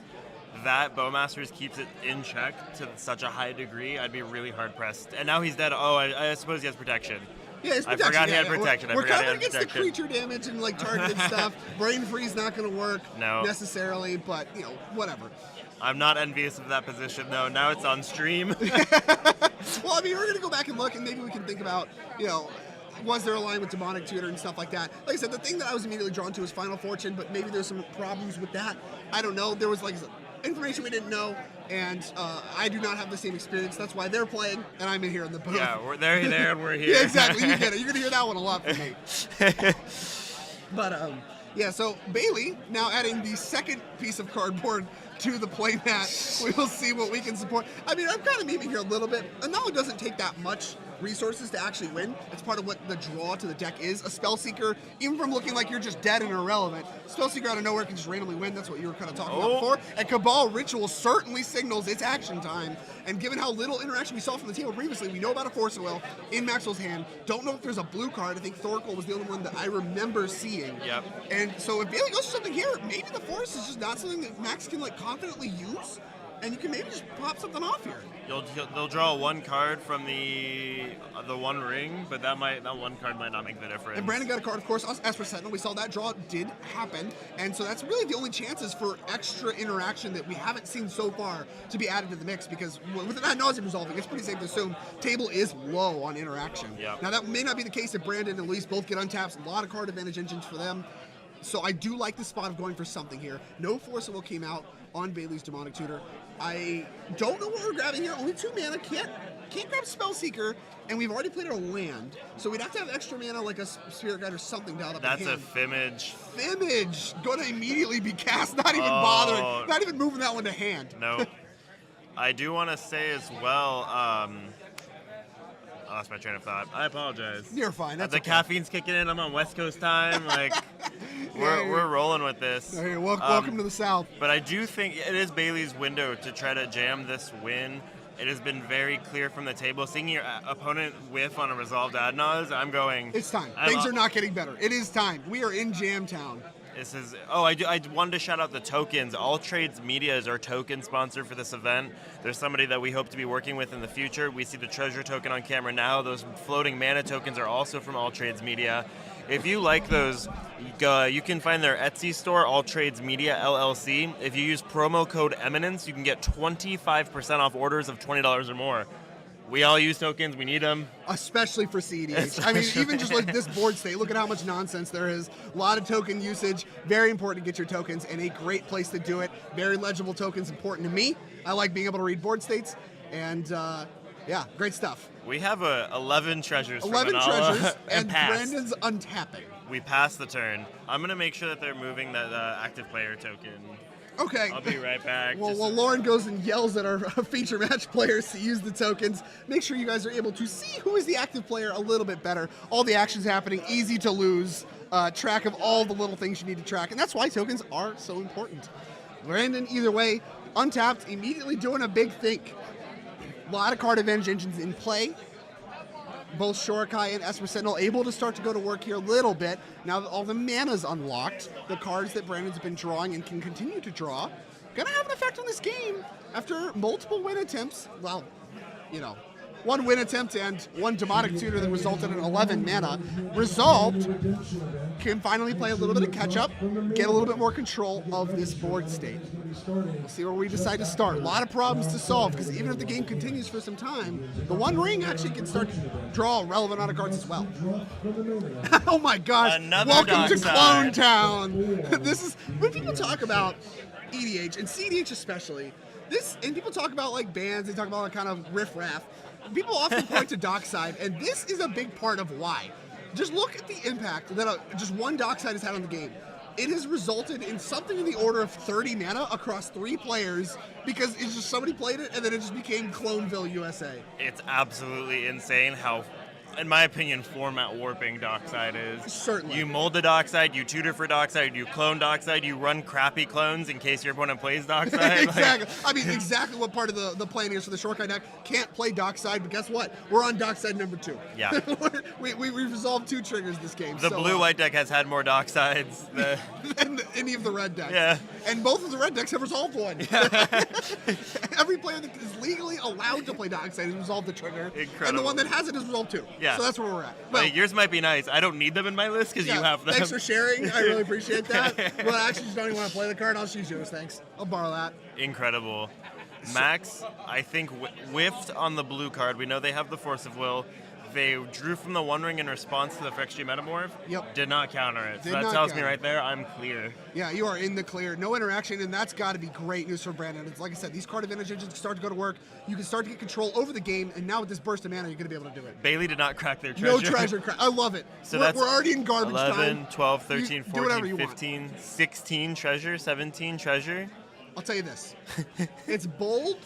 that Bowmasters keeps it in check to such a high degree, I'd be really hard pressed. And now he's dead. Oh, I suppose he has protection. Yeah, it's I protection. forgot he had protection. We're covering against the creature damage and like targeted stuff. Brain freeze not going to work necessarily, but whatever. I'm not envious of that position though. Now it's on stream. Well, I mean, we're going to go back and look, and maybe we can think about, was there a line with Demonic Tutor and stuff like that? Like I said, the thing that I was immediately drawn to was Final Fortune, but maybe there's some problems with that. I don't know. There was like information we didn't know, and I do not have the same experience. That's why they're playing, and I'm in here in the booth. Yeah, they're there and we're here. Yeah, exactly. You get it. You're going to hear that one a lot from me. But, yeah, so Bailey now adding the second piece of cardboard to the playmat. We will see what we can support. I mean, I'm kind of memeing here a little bit. And now it doesn't take that much resources to actually win. It's part of what the draw to the deck is. A Spellseeker, even from looking like you're just dead and irrelevant, Spellseeker out of nowhere can just randomly win. That's what you were kind of talking about before. And Cabal Ritual certainly signals its action time. And given how little interaction we saw from the table previously, we know about a Force of Will in Maxwell's hand. Don't know if there's a blue card. I think Thorkel was the only one that I remember seeing. Yep. And so if Bailey goes for something here, maybe the Force is just not something that Max can like confidently use. And you can maybe just pop something off here. They'll draw one card from the one ring, but that one card might not make the difference. And Brandon got a card, of course, as for Sentinel. We saw that draw did happen, and so that's really the only chances for extra interaction that we haven't seen so far to be added to the mix. Because with that nauseam resolving, it's pretty safe to assume table is low on interaction. Yep. Now that may not be the case if Brandon and Elise both get untapped. A lot of card advantage engines for them. So I do like the spot of going for something here. No Force of Will came out on Bailey's Demonic Tutor. I don't know what we're grabbing here. Only 2 mana. Can't grab Spellseeker, and we've already played our land. So we'd have to have extra mana like a Spirit Guide or something down up. That's in a hand. Fimage. Fimage! Going to immediately be cast, not even bothering. Not even moving that one to hand. No. I do want to say as well, I lost my train of thought. I apologize. You're fine. That's the okay. caffeine's kicking in. I'm on West Coast time. Like, we're rolling with this. Hey, welcome to the South. But I do think it is Bailey's window to try to jam this win. It has been very clear from the table. Seeing your opponent whiff on a resolved Adnaz, I'm going. It's time. Things are not getting better. It is time. We are in Jam Town. This is. I wanted to shout out the tokens. All Trades Media is our token sponsor for this event. There's somebody that we hope to be working with in the future. We see the treasure token on camera now. Those floating mana tokens are also from All Trades Media. If you like those, you can find their Etsy store, All Trades Media LLC. If you use promo code Eminence, you can get 25% off orders of $20 or more. We all use tokens. We need them. Especially for CEDH. I mean, even just like this board state, look at how much nonsense there is. A lot of token usage. Very important to get your tokens, and a great place to do it. Very legible tokens, important to me. I like being able to read board states, and yeah, great stuff. We have 11 treasures. 11 from treasures, and passed. Brandon's untapping. We passed the turn. I'm going to make sure that they're moving that active player token. Okay. I'll be right back. Well, while Lauren goes and yells at our feature match players to use the tokens, make sure you guys are able to see who is the active player a little bit better. All the actions happening, easy to lose, track of all the little things you need to track, and that's why tokens are so important. Brandon, either way, untapped, immediately doing a big think. A lot of card advantage engines in play. Both Shorikai and Esper Sentinel able to start to go to work here a little bit. Now that all the mana's unlocked, the cards that Brandon's been drawing and can continue to draw, gonna have an effect on this game after multiple win attempts. Well, one win attempt and one Demonic Tutor that resulted in 11 mana. Resolved can finally play a little bit of catch up, get a little bit more control of this board state. We'll see where we decide to start. A lot of problems to solve, because even if the game continues for some time, the One Ring actually can start to draw a relevant amount of cards as well. Oh my gosh. Welcome to Clone Town. This is, when people talk about EDH, and CEDH especially, and people talk about like bans, they talk about like kind of riff-raff, people often point to Dockside, and this is a big part of why. Just look at the impact that just one Dockside has had on the game. It has resulted in something in the order of 30 mana across 3 players, because it's just somebody played it and then it just became Cloneville, USA. It's absolutely insane how in my opinion, format warping Dockside is. Certainly. You mold the Dockside, you tutor for Dockside, you clone Dockside, you run crappy clones in case your opponent plays Dockside. Exactly. I mean, exactly what part of the plan is for the Shortcut deck. Can't play Dockside, but guess what? We're on Dockside number 2. Yeah. we resolved 2 triggers this game. The blue-white deck has had more Docksides than any of the red decks. Yeah. And both of the red decks have resolved one. Yeah. Every player that is legally allowed to play Dockside has resolved the trigger. Incredible. And the one that hasn't has resolved 2. Yeah. So that's where we're at. Well, Like, yours might be nice. I don't need them in my list because you have them. Thanks for sharing. I really appreciate that. Well, I actually just don't even want to play the card. I'll just use yours. Thanks. I'll borrow that. Incredible. Max, I think, whiffed on the blue card. We know they have the Force of Will. They drew from the One Ring in response to the Phyrexia Metamorph. Yep. Did not counter it. So Did that not tells me counter. right there, I'm clear. Yeah, you are in the clear. No interaction, and that's got to be great news for Brandon. It's like I said, these card advantage engines start to go to work. You can start to get control over the game, and now with this burst of mana, you're going to be able to do it. Bailey did not crack their treasure. No treasure. I love it. So we're already in garbage 11, time. 12, 13, You do whatever 14, you want. 15, 16 treasure, 17 treasure. I'll tell you this. It's bold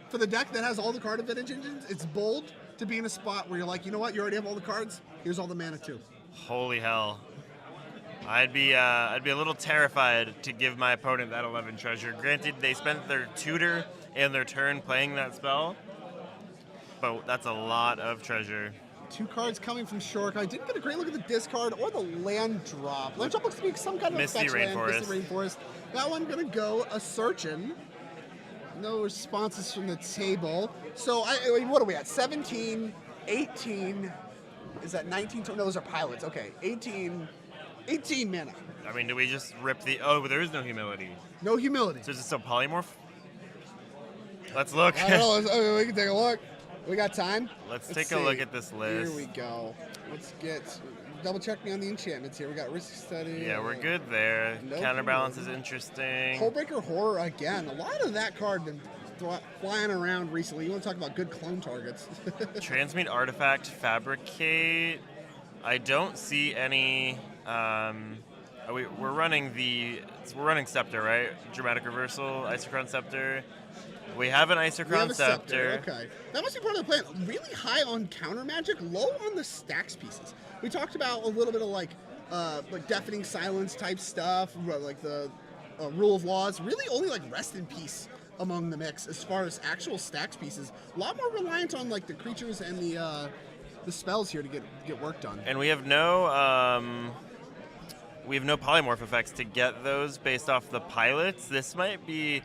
for the deck that has all the card advantage engines. It's bold to be in a spot where you're like, you know what? You already have all the cards. Here's all the mana too. Holy hell. I'd be a little terrified to give my opponent that 11 treasure. Granted, they spent their tutor and their turn playing that spell, but that's a lot of treasure. 2 cards coming from Shork. I didn't get a great look at the discard or the land drop. Land drop looks to be some kind of Misty fetch land. Rainforest. Misty Rainforest. That one gonna go a Searchin'. No responses from the table. So what are we at? 17, 18. Is that 19? No, those are pilots. Okay, 18 mana. I mean, do we just rip the... Oh, but there is no humility. No humility. So is it still polymorph? Let's look. I don't know. Okay, we can take a look. We got time. Let's Let's take see. a look at this list. Here we go. Let's get... Double check me on the enchantments here. We got Risk Study. Yeah, we're good there. No Counterbalance is humility. interesting. Hullbreaker Horror again. A lot of that card been flying around recently. You want to talk about good clone targets? Transmute Artifact, Fabricate. I don't see any. We're running Scepter, right? Dramatic Reversal, Isochron Scepter. We have an Isochron We have a Scepter. Okay. That must be part of the plan. Really high on counter magic, low on the stacks pieces. We talked about a little bit of like deafening silence type stuff, like the rule of laws. Really only like rest in peace among the mix as far as actual stacks pieces. A lot more reliant on like the creatures and the spells here to get work done. And we have no polymorph effects to get those based off the pilots. This might be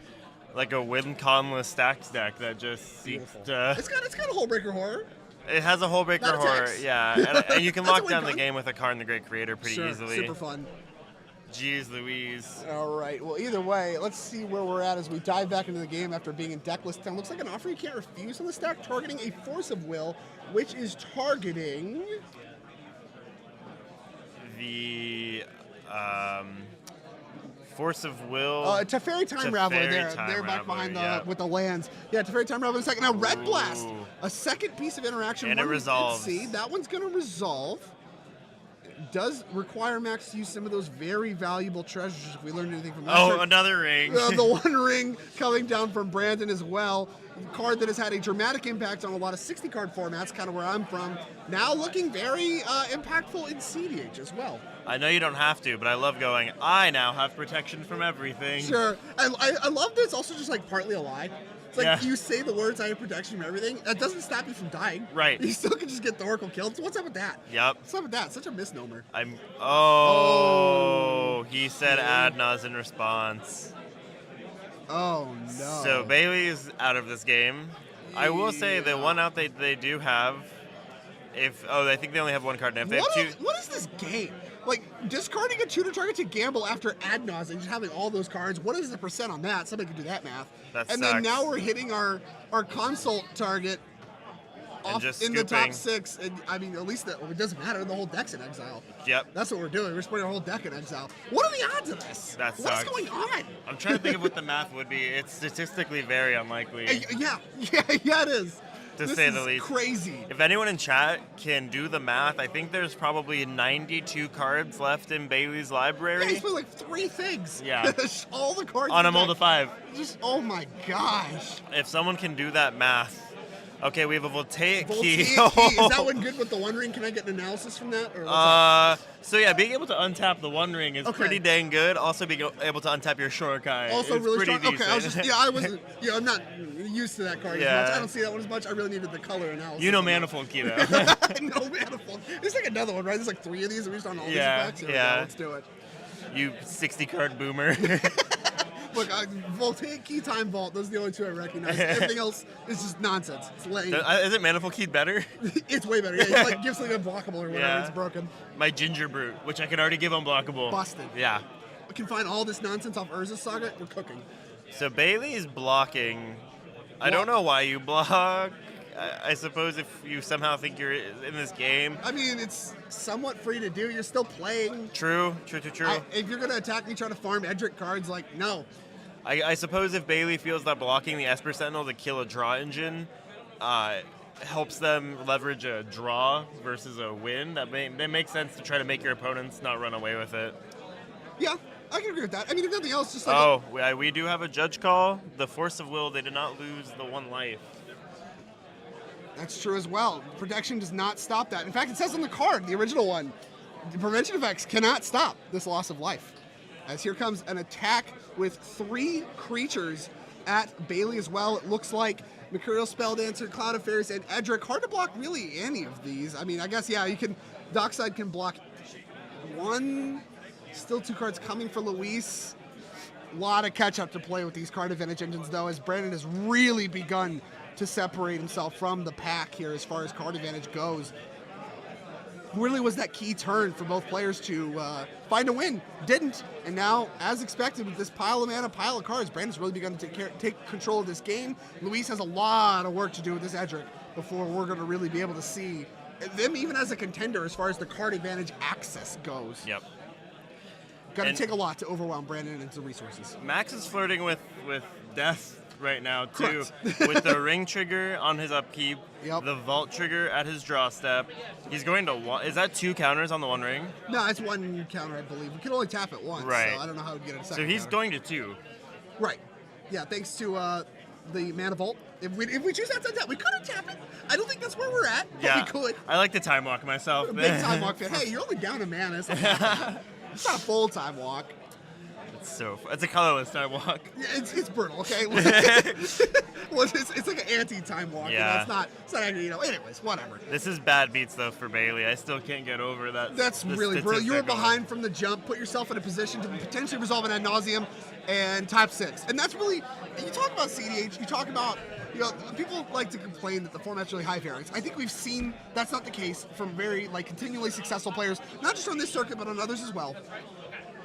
like a win-conless stacks deck that just seeks to... It's got a Hullbreaker Horror. It has a Hullbreaker Not Horror, attacks. yeah. And you can That's a lock down the win-con. game with a Karn the Great Creator pretty Sure, easily. super fun. Jeez Louise. All right. Well, either way, let's see where we're at as we dive back into the game after being in decklist 10. Looks like an offer you can't refuse on the stack, targeting a Force of Will, which is targeting... The Force of Will. Teferi Time Raveler Teferi there. Time They're back Raveler, behind yeah. with the lands. Yeah, Teferi Time Raveler in a second. Now, Red Blast, Ooh. a second piece of interaction. And it one we did resolves. see. That one's going to resolve. It does require Max to use some of those very valuable treasures if we learned anything from that. Oh, another ring. The One Ring coming down from Brandon as well. A card that has had a dramatic impact on a lot of 60-card formats, kind of where I'm from. Now looking very impactful in CEDH as well. I know you don't have to, but I love going, I now have protection from everything. Sure. I love that it's also just like partly a lie. It's like Yeah. you say the words, I have protection from everything. That doesn't stop you from dying. Right. You still can just get the Oracle killed. So what's up with that? Yep. What's up with that? Such a misnomer. He said Adnaz in response. Oh, no. So Bailey's out of this game. I will say the one out they do have, I think they only have one card now. If they have two, What is this game? Like, discarding a tutor target to gamble after ad nauseam, just having all those cards, what is the percent on that? Somebody can do that math. That and sucks. then now we're hitting our consult target off just in the top scooping. 6. And I mean, at least it doesn't matter. The whole deck's in exile. Yep. That's what we're doing. We're putting our whole deck in exile. What are the odds of this? That What's sucks. going on? I'm trying to think of what the math would be. It's statistically very unlikely, Yeah, it is. to This say is the least. crazy. If anyone in chat can do the math, I think there's probably 92 cards left in Bailey's Yeah, library. he's playing like 3 things. Yeah. All the cards On in a the mold deck. of 5. Just, oh my gosh. If someone can do that math, Okay, we have a voltaic key. Voltaic key. Is that one good with the One Ring? Can I get an analysis from that? Or what's So yeah, being able to untap the One Ring is pretty dang good. Also being able to untap your Shurikai also is really pretty strong. decent. Okay, I was just I wasn't I'm not used to that card as much. I don't see that one as much. I really needed the color analysis. You know Manifold Key though. No Manifold. There's like another one, right? There's like 3 of these. We're just on all these effects. Here we go. Let's do it. You 60 card boomer. Look, Voltaic Key, Time Vault, those are the only 2 I recognize. Everything else is just nonsense. It's lame. Is it Manifold Key better? It's way better. Yeah, you like give something unblockable or whatever. It's broken. My Ginger Brute, which I can already give unblockable. Busted. Yeah. We can find all this nonsense off Urza's Saga. We're cooking. So Bailey's blocking. I don't know why you block. I suppose if you somehow think you're in this game. I mean, it's somewhat free to do. You're still playing. True. If you're going to attack me, try to farm Edric cards, like, no. I suppose if Bailey feels that blocking the Esper Sentinel to kill a draw engine helps them leverage a draw versus a win, that makes sense to try to make your opponents not run away with it. Yeah, I can agree with that. I mean, if nothing else, just like... we do have a judge call. The Force of Will, they did not lose the 1 life. That's true as well. Protection does not stop that. In fact, it says on the card, the original one, the prevention effects cannot stop this loss of life. As here comes an attack with 3 creatures at Bailey as well. It looks like Mercurial Spelldancer, Cloud of Fairies, and Edric. Hard to block really any of these. I mean, I guess, yeah, you can... Dockside can block 1. Still 2 cards coming for Luis. A lot of catch-up to play with these card advantage engines, though, as Brandon has really begun to separate himself from the pack here as far as card advantage goes. Really was that key turn for both players to find a win. Didn't. And now, as expected, with this pile of mana, pile of cards, Brandon's really begun to take control of this game. Luis has a lot of work to do with this Edric before we're going to really be able to see them even as a contender as far as the card advantage access goes. Yep. Got to take a lot to overwhelm Brandon and his resources. Max is flirting with death right now, too. Correct. With the ring trigger on his upkeep, the vault trigger at his draw step. He's going to is that 2 counters on the 1 ring? No, it's 1 counter, I believe. We can only tap it once, right. So I don't know how we'd get it a second So he's counter. going to 2. Right. Yeah, thanks to the Mana Vault. If we choose not to tap, we couldn't tap it. I don't think that's where we're at, but we could. I like to time walk myself. Big time walk fan. Hey, you're only down a mana. It's not a full time walk. It's a colorless time walk. Yeah, it's brutal, okay? It's like an anti-time walk. Yeah. You know, it's not actually, anyways, whatever. This is bad beats, though, for Bailey. I still can't get over that. That's really brutal. You were behind from the jump, put yourself in a position to potentially resolve an ad nauseum and type 6. And that's really, you talk about CEDH, you talk about, people like to complain that the format's really high variance. I think we've seen that's not the case from very, continually successful players, not just on this circuit, but on others as well.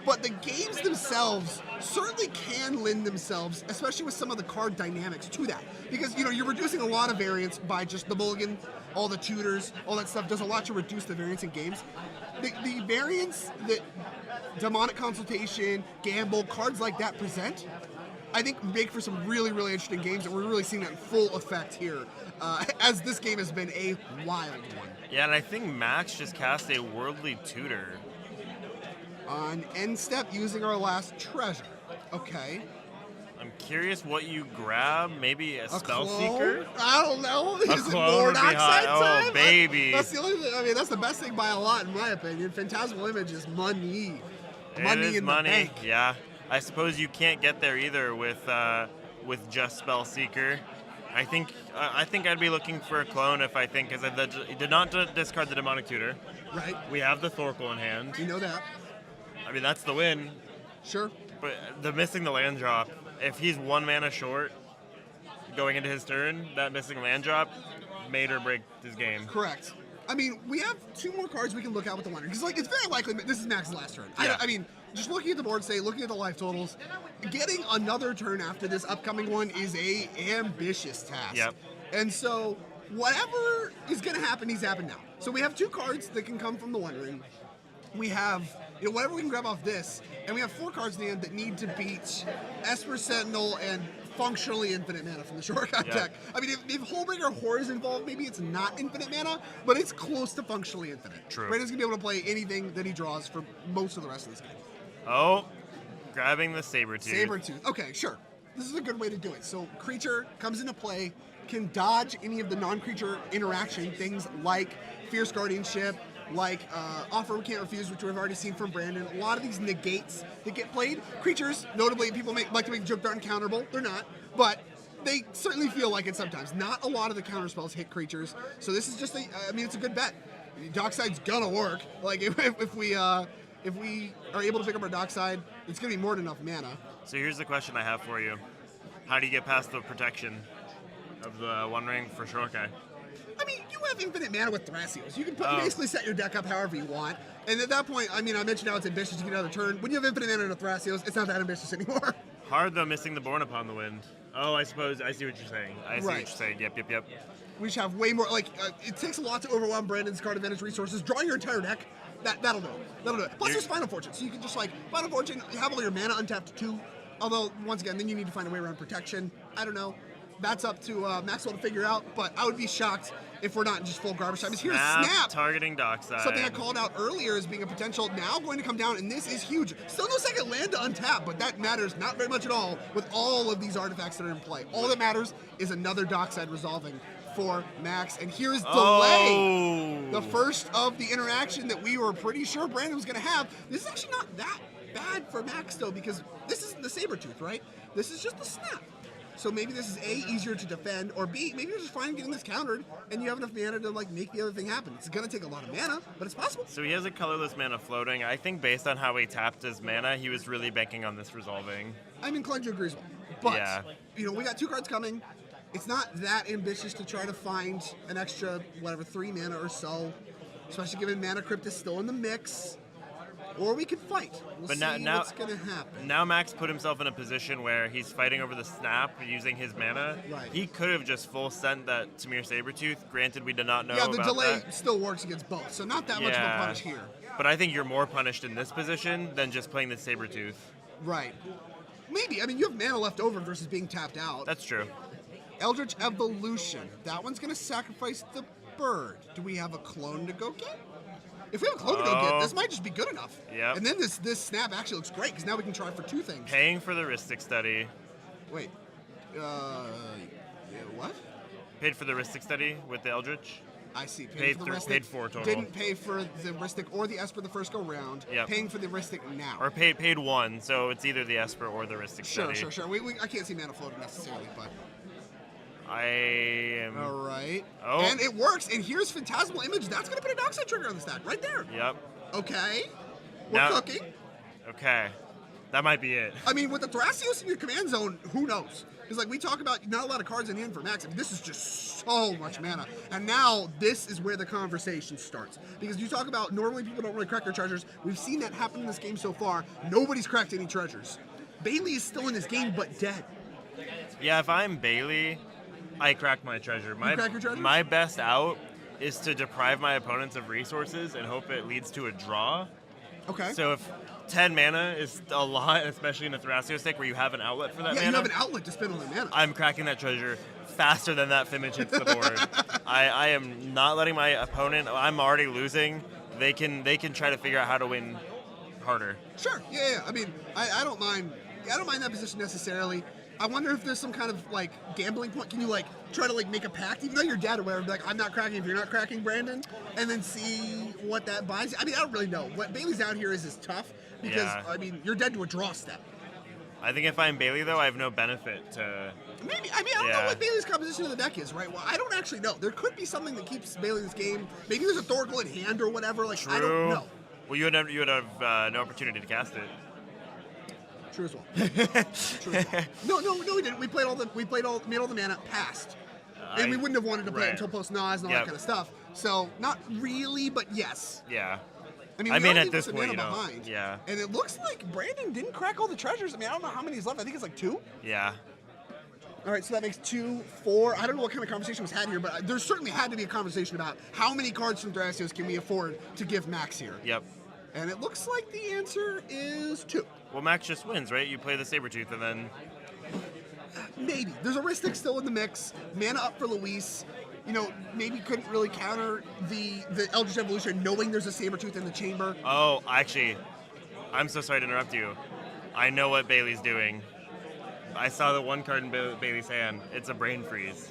But the games themselves certainly can lend themselves, especially with some of the card dynamics, to that. Because, you're reducing a lot of variance by just the mulligan, all the tutors, all that stuff does a lot to reduce the variance in games. The variance that Demonic Consultation, Gamble, cards like that present, I think make for some really, really interesting games, and we're really seeing that in full effect here, as this game has been a wild one. Yeah, and I think Max just cast a Worldly Tutor. On end step, using our last treasure. Okay. I'm curious what you grab. Maybe a Spell clone? Seeker? I don't know. A Is it clone more would be hot. time? Oh, baby. That's the only thing. That's the best thing by a lot, in my opinion. Phantasmal Image is money. Money in money. the bank. Yeah. I suppose you can't get there either with just Spell Seeker. I think I'd be looking for a clone because I did not discard the Demonic Tutor. Right. We have the Thorkel in hand. You know that. I mean, that's the win. Sure. But the missing the land drop, if he's 1 mana short going into his turn, that missing land drop made or break his game. Correct. I mean, we have 2 more cards we can look at with the winner. Because, it's very likely this is Max's last turn. Yeah. I mean, just looking at the board, looking at the life totals, getting another turn after this upcoming one is a ambitious task. Yep. And so, whatever is going to happen, he's happened now. So we have 2 cards that can come from the One Ring. We have, whatever we can grab off this, and we have 4 cards in the end that need to beat Esper Sentinel and functionally infinite mana from the Shurikai deck. I mean, if Hullbringer Horror is involved, maybe it's not infinite mana, but it's close to functionally infinite. True. Brandon's going to be able to play anything that he draws for most of the rest of this game. Oh, grabbing the Sabertooth. Sabertooth. Okay, sure. this is a good way to do it. So creature comes into play, can dodge any of the non-creature interaction, things like Fierce Guardianship, like Offer We Can't Refuse, which we've already seen from Brandon. A lot of these negates that get played. Creatures, notably, people like to make the joke they're uncounterable. They're not, but they certainly feel like it sometimes. Not a lot of the counter spells hit creatures, so this is just it's a good bet. Dockside's gonna work. Like if we are able to pick up our Dockside, it's gonna be more than enough mana. So here's the question I have for you: how do you get past the protection of the One Ring for Shorkai? I mean, you have infinite mana with Thrasios. You can basically set your deck up however you want. And at that point, I mean, I mentioned how it's ambitious to get another turn. When you have infinite mana to Thrasios, it's not that ambitious anymore. Hard, though, missing the Born Upon the Wind. Oh, I suppose. I see what you're saying. I see what you're saying. Yep. We just have way more, it takes a lot to overwhelm Brandon's card advantage resources. Drawing your entire deck, that'll do it. Plus, there's Final Fortune, so you can just, Final Fortune, have all your mana untapped too. Although, once again, then you need to find a way around protection. I don't know. That's up to Maxwell to figure out, but I would be shocked if we're not in just full garbage time. Here's Snap. Targeting Dockside. Something I called out earlier as being a potential now going to come down, and this is huge. Still no second land to untap, but that matters not very much at all with all of these artifacts that are in play. All that matters is another Dockside resolving for Max, and here's Delay. The first of the interaction that we were pretty sure Brandon was going to have. This is actually not that bad for Max, though, because this isn't the Sabertooth, right? This is just the Snap. So maybe this is A, easier to defend, or B, maybe you're just fine getting this countered, and you have enough mana to make the other thing happen. It's going to take a lot of mana, but it's possible. So he has a colorless mana floating. I think based on how he tapped his mana, he was really banking on this resolving. I'm inclined to agree as well. But, we got 2 cards coming. It's not that ambitious to try to find an extra, 3 mana or so, especially given Mana Crypt is still in the mix. Or we could fight. We'll see what's going to happen. Now Max put himself in a position where he's fighting over the Snap using his mana. Right. He could have just full sent that Tamir Sabertooth. Granted, we did not know about that. Yeah, the delay still works against both, so not that much of a punish here. But I think you're more punished in this position than just playing the Sabertooth. Right. Maybe. I mean, you have mana left over versus being tapped out. That's true. Eldritch Evolution. That one's going to sacrifice the bird. Do we have a clone to go get? If we have a clone to go get, this might just be good enough. Yep. And then this Snap actually looks great, because now we can try for 2 things. Paying for the Rhystic Study. Wait. What? Paid for the Rhystic Study with the Eldritch. I see. Paid 4 total. Didn't pay for the Rhystic or the Esper the first go round. Yep. Paying for the Rhystic now. Or paid 1, so it's either the Esper or the Rhystic Study. Sure. I can't see mana floating necessarily, but... I am... All right. Oh. And it works. And here's Phantasmal Image. That's going to put a Dockside trigger on the stack right there. Yep. Okay. We're cooking. Okay. That might be it. I mean, with the Thrasios in your command zone, who knows? Because we talk about not a lot of cards in hand for Max. I mean, this is just so much mana. And now this is where the conversation starts. Because you talk about normally people don't really crack their treasures. We've seen that happen in this game so far. Nobody's cracked any treasures. Bailey is still in this game, but dead. Yeah, if I'm Bailey... I crack my treasure. You crack your treasure? My best out is to deprive my opponents of resources and hope it leads to a draw. Okay. So if 10 mana is a lot, especially in a Thrasios deck where you have an outlet for that mana. Yeah, you have an outlet to spend on that mana. I'm cracking that treasure faster than that Fimage hits the board. I am not letting my opponent, I'm already losing. They can try to figure out how to win harder. Sure. Yeah. I mean, I don't mind that position necessarily. I wonder if there's some kind of gambling point. Can you try to make a pact, even though you're dead or whatever, be like, I'm not cracking if you're not cracking, Brandon, and then see what that buys you? I mean, I don't really know. What Bailey's out here is tough because I mean, you're dead to a draw step. I think if I'm Bailey though, I have no benefit to. Maybe. I mean, I don't know what Bailey's composition of the deck is, right? Well, I don't actually know. There could be something that keeps Bailey in this game. Maybe there's a Thoracle in hand or whatever. True. I don't know. Well, you would have no opportunity to cast it. True as well. No, we didn't. We made all the mana, passed. And we wouldn't have wanted to play it until post-Nas and all that kind of stuff. So, not really, but yes. Yeah. I mean, at this point, behind. Yeah. And it looks like Brandon didn't crack all the treasures. I mean, I don't know how many he's left. I think it's 2. Yeah. All right, so that makes 2, 4. I don't know what kind of conversation was had here, but there certainly had to be a conversation about how many cards from Thrasios can we afford to give Max here. Yep. And it looks like the answer is 2. Well, Max just wins, right? You play the Sabertooth and then... Maybe. There's a Rhystic still in the mix. Mana up for Luis. Maybe couldn't really counter the Eldritch Evolution knowing there's a Sabertooth in the chamber. Oh, actually, I'm so sorry to interrupt you. I know what Bailey's doing. I saw the one card in Bailey's hand. It's a Brain Freeze.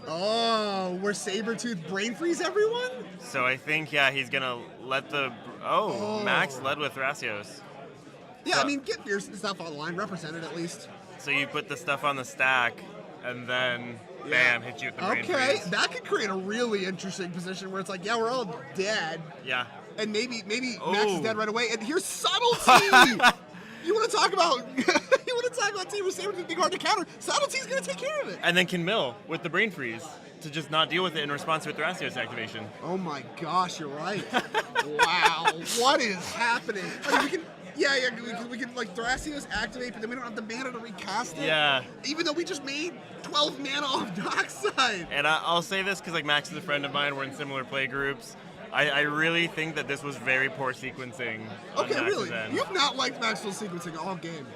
Oh, we're Sabretooth Brain Freeze everyone? So I think, yeah, he's going to let the... Oh, Max led with Thrasios. Yeah, So, I mean, get your stuff online, represented at least. So you put the stuff on the stack, and then, bam, hit you with the Brain Freeze. Okay, that could create a really interesting position where it's like, yeah, we're all dead. Yeah. And maybe Max is dead right away. And here's Subtlety! You want to talk about Team Sabretooth being hard to counter? Subtlety's going to take care of it. And then can mill with the Brain Freeze to just not deal with it in response to a Thrasios activation. Oh my gosh, you're right. Wow, what is happening? Like, we can like Thrasios activate, but then we don't have the mana to recast it. Yeah. Even though we just made 12 mana off Dockside. And I'll say this because like Max is a friend of mine. We're in similar play groups. I really think that this was very poor sequencing. Okay, on Max's really? end. You've not liked Maxwell's sequencing all game.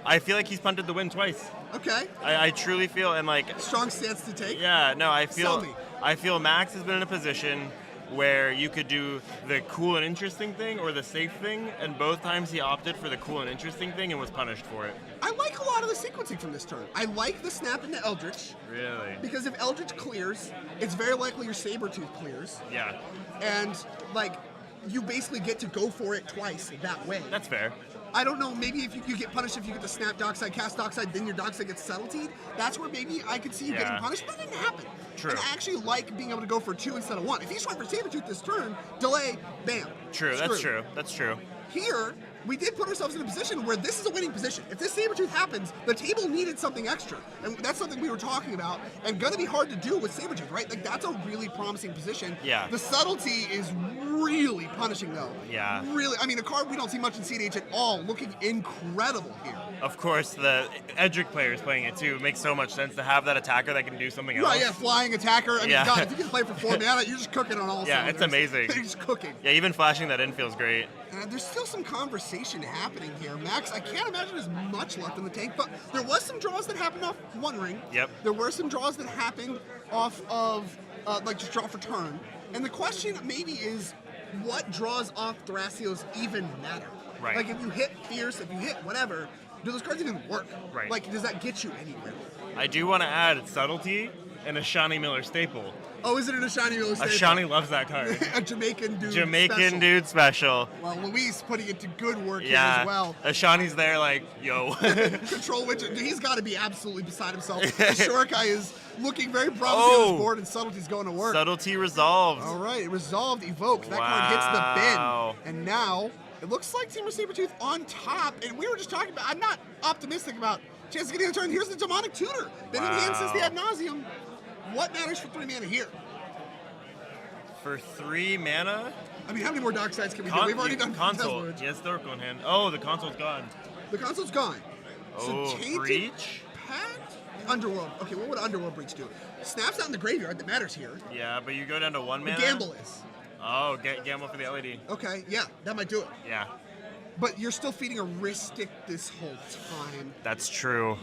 I feel like he's punted the win twice. Okay. I truly feel, and like... Strong stance to take? Yeah, no, I Sell feel... me. I feel Max has been in a position where you could do the cool and interesting thing or the safe thing, and both times he opted for the cool and interesting thing and was punished for it. I like a lot of the sequencing from this turn. I like the snap into Eldritch. Really? Because if Eldritch clears, it's very likely your Sabretooth clears. Yeah. And, like, you basically get to go for it twice that way. That's fair. I don't know, maybe if you get punished if you get to snap Dockside, cast Dockside, then your Dockside gets Subtlety. That's where maybe I could see you getting punished, but that didn't happen. True. And I actually like being able to go for 2 instead of 1. If he's trying for Sabretooth this turn, delay, bam. True, Screwed. that's true. That's true. Here, we did put ourselves in a position where this is a winning position. If this Sabretooth happens, the table needed something extra. And that's something we were talking about, and gonna be hard to do with Sabretooth, right? Like, that's a really promising position. Yeah. The Subtlety is really punishing, though. Yeah. Really, I mean, a card we don't see much in CEDH at all, looking incredible here. Of course, the Edric players playing it too. It makes so much sense to have that attacker that can do something else. Right, yeah, flying attacker. I mean, Yeah. God, if you can play for 4 mana, you're just cooking on all Yeah, it's cylinders. amazing. You're just cooking. Yeah, even flashing that in feels great. There's still some conversation happening here. Max, I can't imagine there's much left in the tank, but there was some draws that happened off One Ring. Yep. There were some draws that happened off of, like, just draw for turn. And the question maybe is, what draws off Thrasios even matter? Right. Like, if you hit Fierce, if you hit whatever, do those cards even work? Right. Like, does that get you anywhere? I do want to add Subtlety and a Shawnee Miller staple. Oh, is it an Ashani Miller staple? Shawnee loves that card. A Jamaican dude Jamaican special. dude special. Well, Luis putting it to good work here Yeah. as well. Shawnee's there like, yo. Control Witch, he's got to be absolutely beside himself. The Shurikai is looking very promising on his board, and Subtlety's going to work. Subtlety resolved. All right, resolved, evoke. That card hits the bin. And now, it looks like Team Sabretooth on top. And we were just talking about, I'm not optimistic about chances of getting a turn. Here's the Demonic Tutor. Been in hand since the ad nauseum. What matters for 3 mana here? For 3 mana? I mean, how many more Docksides can we do? We've already done console. Tesla. Yes, Oracle in hand. Oh, the console's gone. The console's gone. Oh, so Tainted Breach? Pact? Underworld. Okay, what would Underworld Breach do? Snaps out in the graveyard that matters here. Yeah, but you go down to 1 mana? The gamble is. Oh, gamble for the LED. Okay, yeah, that might do it. Yeah. But you're still feeding a Ristic this whole time. That's true.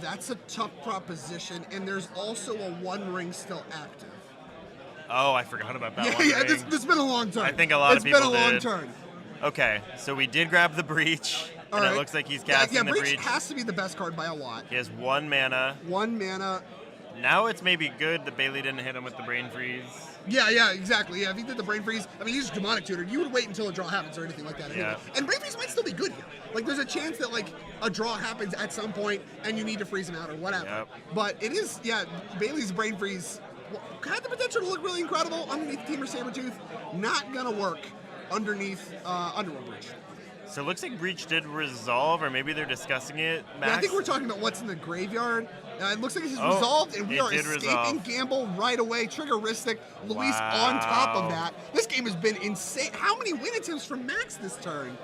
That's a tough proposition, and there's also a One Ring still active. Oh, I forgot about that one. Yeah, it's been a long turn. I think a lot of people It's been a long did. turn. Okay, so we did grab the Breach, and it looks like he's casting the Breach. Has to be the best card by a lot. He has 1 mana. 1 mana. Now it's maybe good that Bailey didn't hit him with the Brain Freeze. Yeah, exactly. Yeah, if he did the Brain Freeze, I mean, he's Demonic Tutor. You would wait until a draw happens or anything like that. Anyway. Yeah. And Brain Freeze might still be good here. Like, there's a chance that, like, a draw happens at some point and you need to freeze him out or whatever. Yep. But it is, yeah, Bailey's Brain Freeze had the potential to look really incredible underneath Team Sabretooth. Not gonna work underneath Underworld Breach. So it looks like Breach did resolve, or maybe they're discussing it. Max? Yeah, I think we're talking about what's in the graveyard. It looks like it's resolved, and we are escaping Gamble right away. Triggeristic, Luis on top of that. This game has been insane. How many win attempts from Max this turn?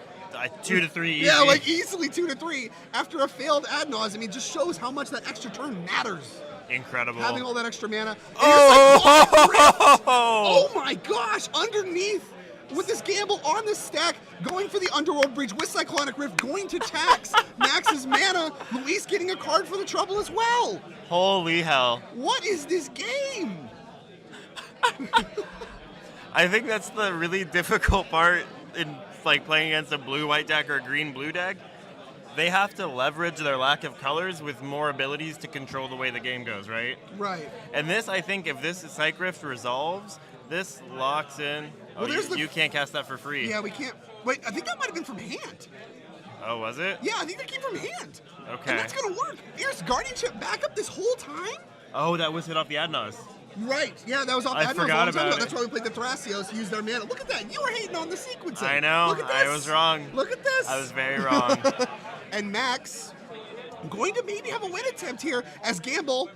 2 to 3 easy. Yeah, like easily 2 to 3 after a failed ad nauseam. It just shows how much that extra turn matters. Incredible. Having all that extra mana. Oh! Oh my gosh! Underneath, with this gamble on the stack, going for the Underworld Breach with Cyclonic Rift, going to tax Max's mana. Luis getting a card for the trouble as well. Holy hell. What is this game? I think that's the really difficult part in like playing against a blue-white deck or a green-blue deck. they have to leverage their lack of colors with more abilities to control the way the game goes, right? Right. And this, I think, if this Psych Rift resolves, this locks in. Well, You can't cast that for free. Yeah, we can't. Wait, I think that might have been from hand. Oh, was it? Yeah, I think that came from hand. Okay. And that's going to work. Here's Guardianship backup this whole time? Oh, that was hit off the Adnos. Right. Yeah, that was off I the forgot about it. That's why we played the Thrasios, used their mana. Look at that. You were hating on the sequencing. I know. Look at this. I was wrong. Look at this. I was very wrong. And Max going to maybe have a win attempt here as Gamble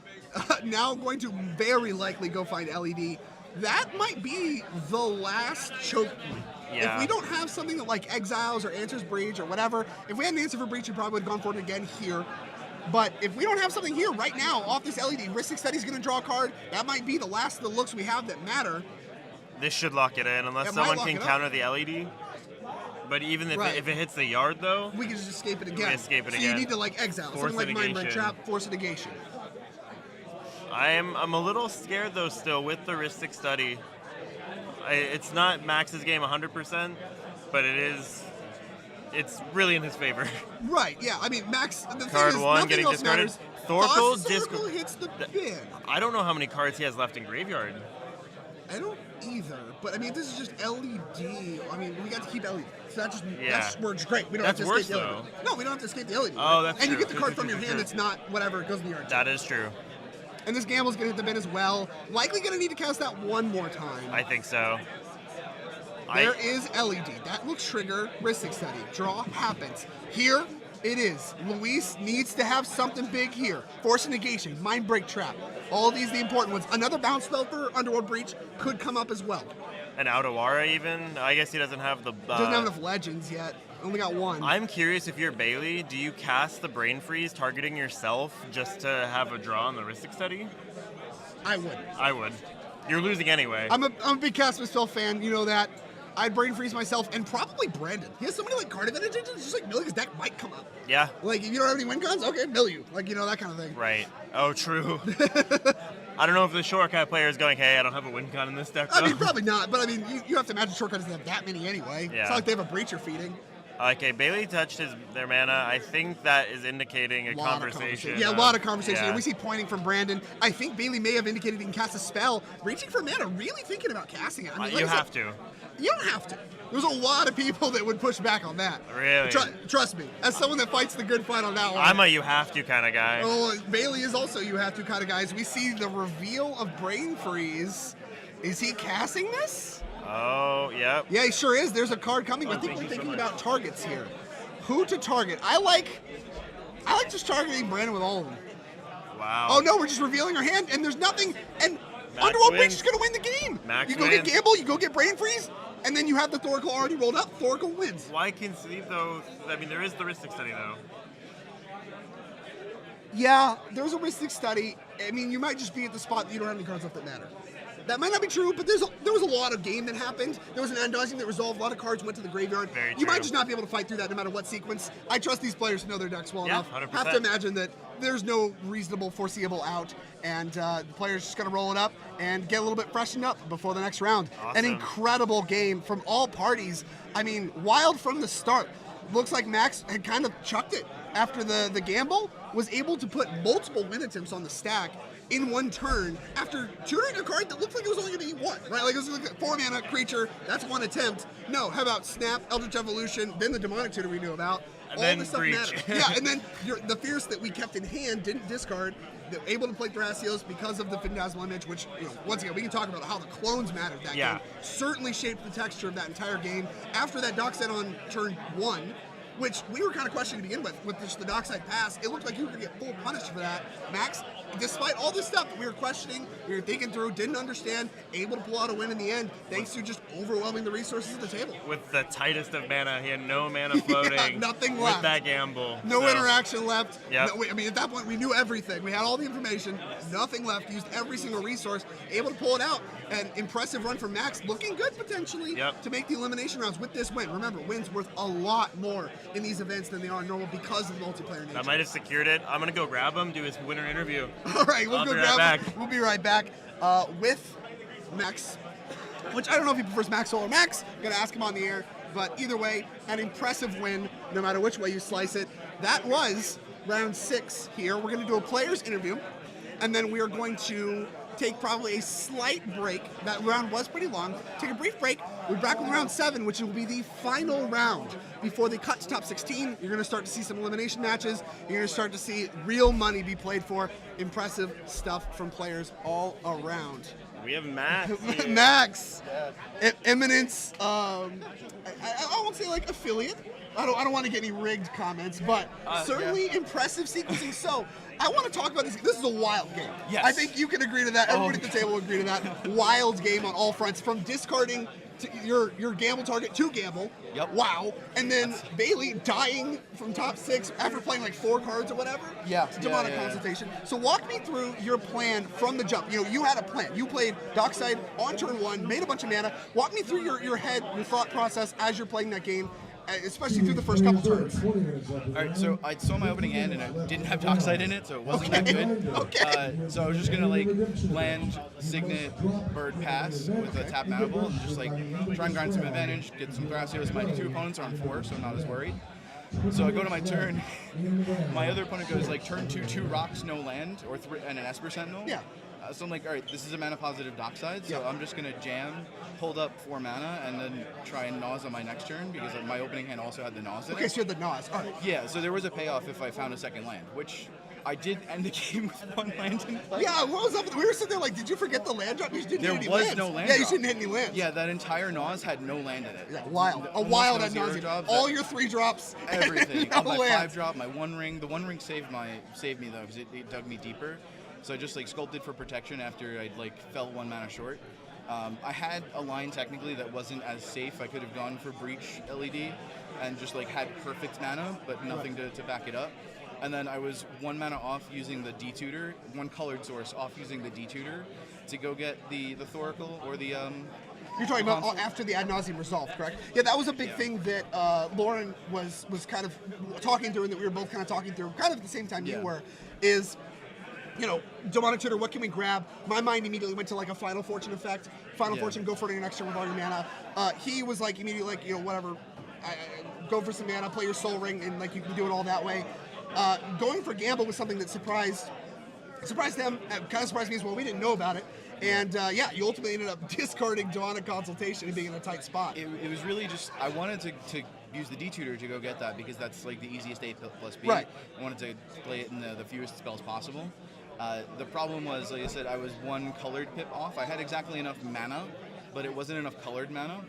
now going to very likely go find LED. That might be the last choke point. Yeah. If we don't have something that like Exiles or Answers Breach or whatever, if we had an answer for Breach, we probably would have gone for it again here. But if we don't have something here right now off this LED, Ristic Study's going to draw a card. That might be the last of the looks we have that matter. This should lock it in, unless someone can counter the LED. But even if it hits the yard, though, we can just escape it again. We escape it so again. You need to like exile, Force something like Mind Break negation. Trap, force a negation. I'm a little scared though still with the Ristic Study. It's not Max's game 100%, but it's really in his favor. Right, yeah. I mean, Max, the Card thing is, one nothing getting else discarded. matters. Thorkel Circle hits the bin. I don't know how many cards he has left in graveyard. I don't either, but I mean, this is just LED. I mean, we got to keep LED. So that just Yeah. that works great. We don't That's have to worse, escape the LED. though. No, we don't have to escape the LED. Oh, that's And you true. get the card from your hand. It's not whatever. It goes in the yard. That is true. And this Gamble's going to hit the bin as well. Likely going to need to cast that one more time. I think so. There is LED. That will trigger Ristic Study. Draw happens. Here it is. Luis needs to have something big here. Force a negation, Mind Break Trap. All these the important ones. Another bounce spell for Underworld Breach could come up as well. And Aotawara even? I guess he doesn't have the... Doesn't have enough legends yet. Only got one. I'm curious, if you're Bailey, do you cast the Brain Freeze targeting yourself just to have a draw on the Ristic Study? I would. I would. You're losing anyway. I'm a big Cast Spell fan. You know that. I'd Brain Freeze myself, and probably Brandon. He has so many like card advantages, it's just like milling his deck might come up. Yeah. Like, if you don't have any win cons, okay, mill you. Like, you know, that kind of thing. Right. Oh, true. I don't know if the Shortcut player is going, hey, I don't have a win con in this deck, though. I mean, probably not, but I mean, you have to imagine Shortcut doesn't have that many anyway. Yeah. It's not like they have a Breacher feeding. Okay, Bailey touched their mana. I think that is indicating a conversation. Yeah, a lot of conversation. Yeah. And we see pointing from Brandon. I think Bailey may have indicated he can cast a spell. Reaching for mana, really thinking about casting it. I mean, You have to. You don't have to. There's a lot of people that would push back on that. Really? Trust me, as someone that fights the good fight on that one. I'm a you have to kind of guy. Oh, Bailey is also you have to kind of guys. We see the reveal of Brain Freeze. Is he casting this? Oh, yep. Yeah, he sure is. There's a card coming. I think we're thinking about targets here. Who to target? I like just targeting Brandon with all of them. Wow. Oh no, we're just revealing our hand, and there's nothing. And Max Underworld Breach wins. is gonna win the game. Max you go wins. get Gamble, you go get Brain Freeze, and then you have the Thoracle already rolled up. Thoracle wins. Why conceive, though? I mean, there is the Ristic Study, though. Yeah, there's a Ristic Study. I mean, you might just be at the spot that you don't have any cards left that matter. That might not be true, but there was a lot of game that happened. There was an Undaunting that resolved. A lot of cards went to the graveyard. Very You might true. just not be able to fight through that no matter what sequence. I trust these players to know their decks well Yeah, enough. 100%. Have to imagine that there's no reasonable, foreseeable out, and the player's just going to roll it up and get a little bit freshened up before the next round. An Awesome. incredible game from all parties. I mean, wild from the start. Looks like Max had kind of chucked it after the gamble, was able to put multiple win attempts on the stack in one turn after tutoring a card that looked like it was only going to be one, right? Like it was like a 4-mana creature, that's one attempt. No, how about Snap, Eldritch Evolution, then the Demonic Tutor we knew about. And all then this stuff Breach. mattered. Yeah, and then the Fierce that we kept in hand, didn't discard, that able to play Thrasios because of the Phantasmal image, which, you know, once again, we can talk about how the clones mattered that Yeah. game. Certainly shaped the texture of that entire game. After that dock set on turn 1, which we were kind of questioning to begin with just the dockside pass. It looked like you were going to get full punish for that. Max, despite all this stuff that we were questioning, we were thinking through, didn't understand, able to pull out a win in the end, thanks to just overwhelming the resources of the table. With the tightest of mana, he had no mana floating. nothing with left. that gamble. No So, interaction left. Yep. I mean, at that point, we knew everything. We had all the information, nothing left, used every single resource, able to pull it out. An impressive run from Max, looking good potentially Yep. to make the elimination rounds with this win. Remember, wins worth a lot more in these events than they are normal because of the multiplayer nature. That might have secured it. I'm going to go grab him, do his winner interview. All right, we'll I'll go be right grab back. him. We'll be right back with Max, which I don't know if he prefers Max or Max. Gonna ask him on the air, but either way, an impressive win, no matter which way you slice it. that was round 6 here. We're going to do a player's interview, and then we are going to take probably a slight break. That round was pretty long. Take a brief break. We're back with round 7, which will be the final round before they cut to top 16. You're going to start to see some elimination matches. You're going to start to see real money be played for. Impressive stuff from players all around. We have Max. Max, Eminence. I won't say like affiliate. I don't want to get any rigged comments, but certainly impressive sequencing. So I want to talk about this. This is a wild game. Yes. I think you can agree to that. Everybody at the table will agree to that. Wild game on all fronts, from discarding to your gamble target to gamble. Yep. Wow. And then Bailey dying from top 6 after playing like 4 cards or whatever. Yeah. Demonic Consultation. So walk me through your plan from the jump. You know, you had a plan. You played Dockside on turn 1, made a bunch of mana. Walk me through your head, your thought process as you're playing that game, especially through the first couple turns. All right, so I saw my opening hand and I didn't have Dockside in it, so it wasn't that good. Okay. So I was just gonna like land, Signet, Bird, pass with a tap mana ball and just like try and grind some advantage, get some Thrasios. My 2 opponents are on 4, so I'm not as worried. So I go to my turn. My other opponent goes like turn 2, 2 rocks, no land, or and an Esper Sentinel. Yeah. So I'm like, all right, this is a mana positive Dockside, so I'm just gonna jam, hold up 4 mana, and then try and Naws on my next turn because my opening hand also had the Naws in it. Okay, so you had the Naws. All right. Yeah, so there was a payoff if I found a second land, which I did end the game with 1 land in play. Yeah, what was up? We were sitting there like, did you forget the land drop? You just didn't There hit any was lands. no land Yeah, you drop. shouldn't hit any lands. Yeah, that entire Naws had no land in it. Yeah, wild. A Almost wild no ad zero nauseam. drops. All your 3 drops. Everything. No On my lands. 5 drop, my One Ring. The One Ring saved me though because it dug me deeper. So I just like sculpted for protection after I'd like fell 1 mana short. I had a line technically that wasn't as safe. I could have gone for Breach LED and just like had perfect mana, but nothing to back it up. And then I was 1 mana off using the D-Tutor, 1 colored source off using the D-Tutor to go get the Thoracle or the You're talking about after the ad nauseum resolved, correct? Yeah, that was a big thing that Lauren was kind of talking through, and that we were both kind of talking through, kind of at the same time you were, is, you know, Demonic Tutor, what can we grab? My mind immediately went to like a Final Fortune effect. Final Fortune, go for it next turn with all your mana. He was like immediately like, you know, whatever, go for some mana, play your Soul Ring, and like you can do it all that way. Going for Gamble was something that surprised them, kind of surprised me as well. We didn't know about it. And yeah, you ultimately ended up discarding Demonic Consultation and being in a tight spot. It was really just, I wanted to use the D-Tutor to go get that because that's like the easiest A plus B. Right. I wanted to play it in the fewest spells possible. The problem was, like I said, I was 1 colored pip off. I had exactly enough mana, but it wasn't enough colored mana.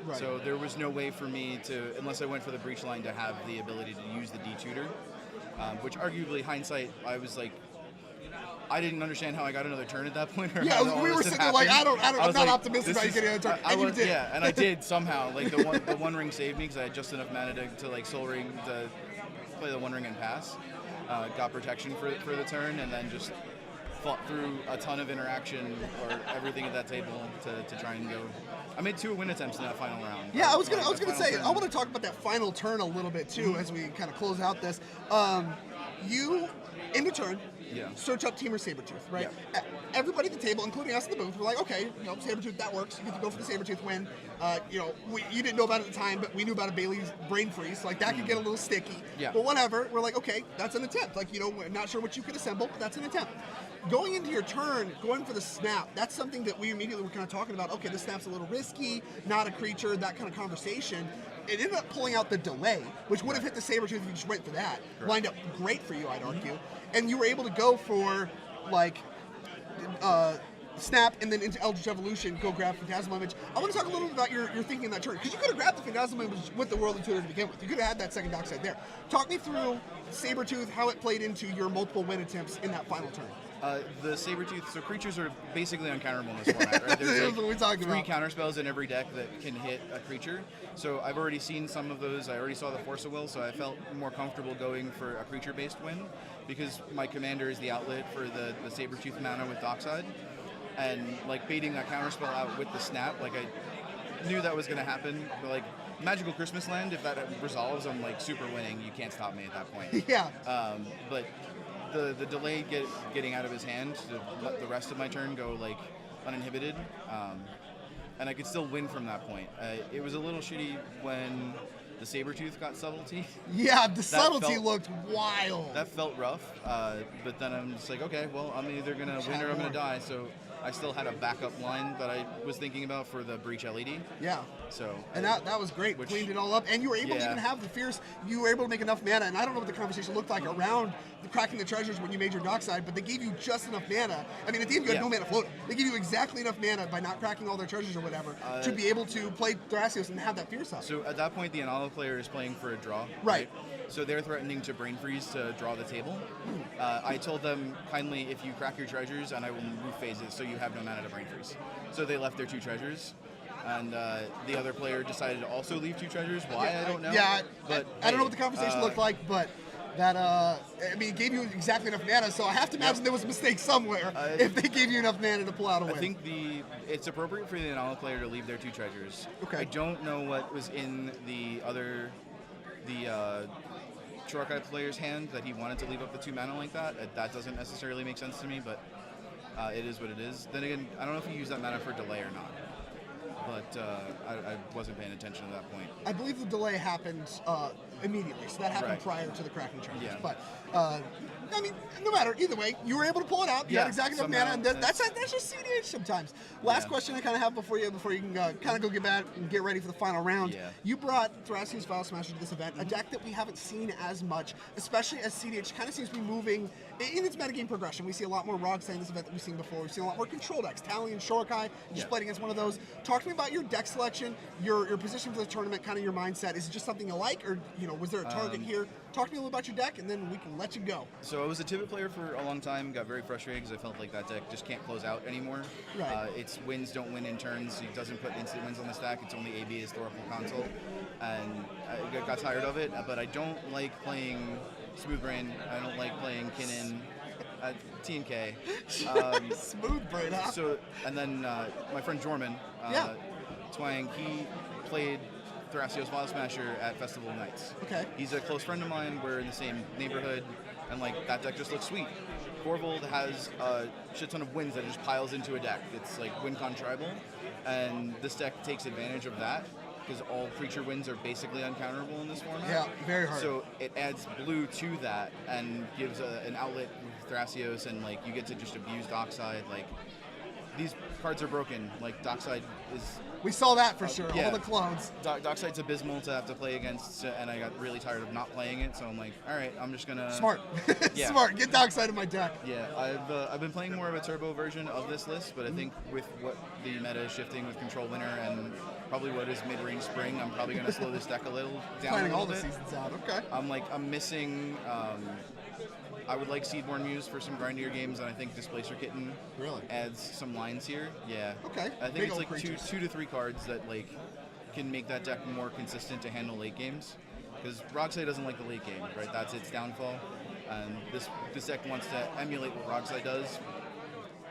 Right. So there was no way for me to, unless I went for the Breach line, to have the ability to use the D-Tutor. Which arguably, hindsight, I was like, I didn't understand how I got another turn at that point. Yeah, we were sitting there like, I'm not optimistic about you getting another turn. And you did. Yeah, and I did somehow. Like the one ring saved me because I had just enough mana to like Soul Ring to play the One Ring and pass. Got protection for the turn, and then just fought through a ton of interaction or everything at that table to try and go. I made 2 win attempts in that final round. Yeah, I was gonna say, I want to talk about that final turn a little bit too as we kind of close out this. You, in the turn, search up Teamer Sabretooth, right? Yeah. Everybody at the table, including us in the booth, were like, okay, you know, Sabretooth, that works. You get to go for the Sabretooth win. You know, you didn't know about it at the time, but we knew about a Bailey's brain freeze. Like, that could get a little sticky. Yeah. But whatever, we're like, okay, that's an attempt. Like, you know, we're not sure what you could assemble, but that's an attempt. Going into your turn, going for the snap, that's something that we immediately were kind of talking about. Okay, the snap's a little risky, not a creature, that kind of conversation. It ended up pulling out the delay, which would have hit the Sabretooth if you just went for that. Correct. Lined up great for you, I'd argue. And you were able to go for, like, snap and then into Eldritch Evolution, go grab Phantasmal Image. I want to talk a little bit about your thinking in that turn, because you could have grabbed the Phantasmal Image with the World of Tutor to begin with. You could have had that second Dockside there. Talk me through Sabretooth, how it played into your multiple win attempts in that final turn. The Sabretooth, so creatures are basically uncounterable in this format, right? There's That's what we're talking 3 about. counter spells in every deck that can hit a creature. So I've already seen some of those. I already saw the Force of Will, so I felt more comfortable going for a creature-based win because my commander is the outlet for the Sabretooth mana with Dockside. And like baiting that counterspell out with the snap, like I knew that was going to happen. But like Magical Christmas Land, if that resolves, I'm like super winning. You can't stop me at that point. Yeah. But the delay getting out of his hand to let the rest of my turn go like uninhibited, and I could still win from that point. It was a little shitty when the Sabretooth got subtlety. Yeah, the subtlety felt- looked wild. That felt rough, but then I'm just like, okay, well, I'm either gonna win or I'm gonna die. So I still had a backup line that I was thinking about for the Breach LED. Yeah. So And that was great. Which- Cleaned it all up, and you were able to Yeah. even have the Fierce. You were able to make enough mana, and I don't know what the conversation looked like around the cracking the treasures when you made your dockside, but they gave you just enough mana. I mean, at the end you had Yeah. no mana float. They gave you exactly enough mana by not cracking all their treasures or whatever to be able to play Thrasios and have that Fierce up. So at that point, the Anala player is playing for a draw. Right. So they're threatening to brain freeze to draw the table. I told them kindly, if you crack your treasures, and I will move phases, so you have no mana to brain freeze. So they left their 2 treasures, and the other player decided to also leave 2 treasures. Why, I don't know. Yeah, but I don't know what the conversation looked like, but that I mean, it gave you exactly enough mana, so I have to imagine there was a mistake somewhere if they gave you enough mana to pull out a win. I think it's appropriate for the Anala player to leave their 2 treasures. Okay. I don't know what was in the Chorokai player's hand that he wanted to leave up the 2 mana like that. That doesn't necessarily make sense to me, but it is what it is. Then again, I don't know if he used that mana for delay or not, but I wasn't paying attention at that point. I believe the delay happened immediately, so that happened Right. prior to the cracking treasures. Yeah. But I mean, no matter either way, you were able to pull it out. You had Yeah, exactly enough somehow mana, and that's just CEDH sometimes. Last Yeah. question I kind of have before you can kind of go get back and get ready for the final round. Yeah. You brought Thrasios Vial Smasher to this event, a deck that we haven't seen as much, especially as CEDH kind of seems to be moving in its metagame progression. We see a lot more Rogs in this event than we've seen before. We've seen a lot more control decks. Tally and Shorokai, you just Yeah. played against one of those. Talk to me about your deck selection, your position for the tournament, kind of your mindset. Is it just something you like, or was there a target here? Talk to me a little about your deck, and then we can let you go. So I was a Tibet player for a long time, got very frustrated because I felt like that deck just can't close out anymore. Right. Its wins don't win in turns, it doesn't put instant wins on the stack, it's only AB historical console, and I got tired of it, but I don't like playing Smooth Brain, I don't like playing Kinnan, TNK. Smooth brain, huh? So, and then my friend Jorman, Yeah. Twang, he played Thrasios Vial Smasher at Festival of Nights. Okay. He's a close friend of mine. We're in the same neighborhood, and like that deck just looks sweet. Corvold has a shit ton of wins that it just piles into a deck. It's like WinCon Tribal, and this deck takes advantage of that because all creature wins are basically uncounterable in this format. Yeah, very hard. So it adds blue to that and gives an outlet with Thrasios, and like you get to just abuse Dockside. Like these cards are broken. Like Dockside is. We saw that for sure. yeah. All the clones. Dockside's abysmal to have to play against, and I got really tired of not playing it. So I'm like, all right, I'm just gonna. Smart. Yeah. Smart. Get Dockside in my deck. Yeah, I've been playing more of a turbo version of this list, but I think with what the meta is shifting with Control Winner and probably what is mid-range spring, I'm probably gonna slow this deck a little down Planning a all little the bit. seasons out. Okay. I'm missing. I would like Seedborn Muse for some grindier games, and I think Displacer Kitten Really? adds some lines here. Yeah. Okay. I think Big it's old like creatures. two to three cards that like can make that deck more consistent to handle late games. Because Rogside doesn't like the late game, right? That's its downfall. And this deck wants to emulate what Rogside does,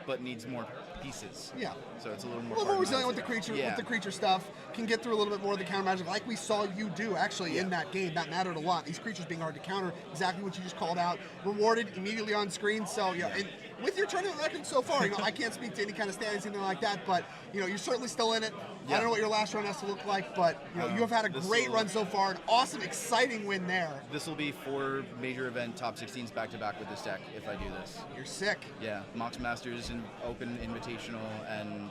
but needs more pieces. Yeah. So it's a little more. A little more resilient with the card-intensive. creature, Yeah. with the creature stuff. Can get through a little bit more of the counter magic, like we saw you do actually in that game. That mattered a lot. These creatures being hard to counter, exactly what you just called out. Rewarded immediately on screen. So and with your tournament record so far, I can't speak to any kind of standings, anything like that, but you're certainly still in it. I Yeah. don't know what your last run has to look like, but you have had a great run so far. An awesome, exciting win there. This will be 4 major event top 16s back to back with this deck if I do this. You're sick. Yeah, Mox Masters and Open Invitational and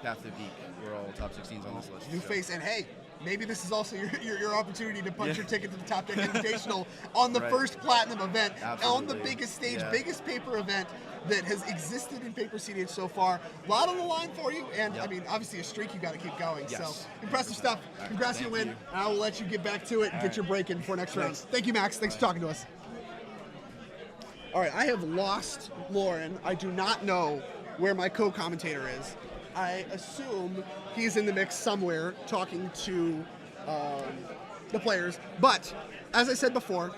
Path to Beak were all top 16s on this list. New so. face, and hey, maybe this is also your opportunity to punch Yeah. your ticket to the TopDeck Invitational on the Right. first Platinum event, on the Absolutely. biggest stage, Yeah. biggest paper event that has existed in Paper CEDH so far. A lot on the line for you, and Yep. I mean, obviously a streak you got to keep going. Yes. So impressive stuff. right. Congrats on your Thank win. you. And I will let you get back to it and get right. your break in for next round. Thanks. Thank you, Max. Thanks for talking to us. All right, I have lost Lauren. I do not know where my co-commentator is. I assume he's in the mix somewhere talking to the players. But as I said before,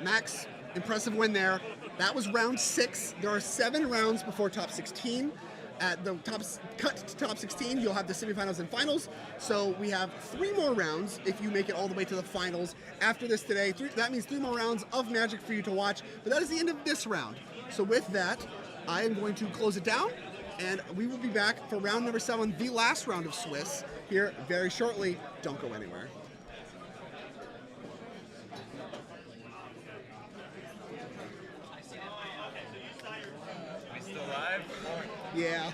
Max, impressive win there. That was round 6. There are 7 rounds before top 16. At the cut to top 16, you'll have the semifinals and finals. So we have 3 more rounds if you make it all the way to the finals after this today. That means 3 more rounds of Magic for you to watch. But that is the end of this round. So with that, I am going to close it down. and we will be back for round number 7, the last round of Swiss, here very shortly. Don't go anywhere. We still live? Yeah.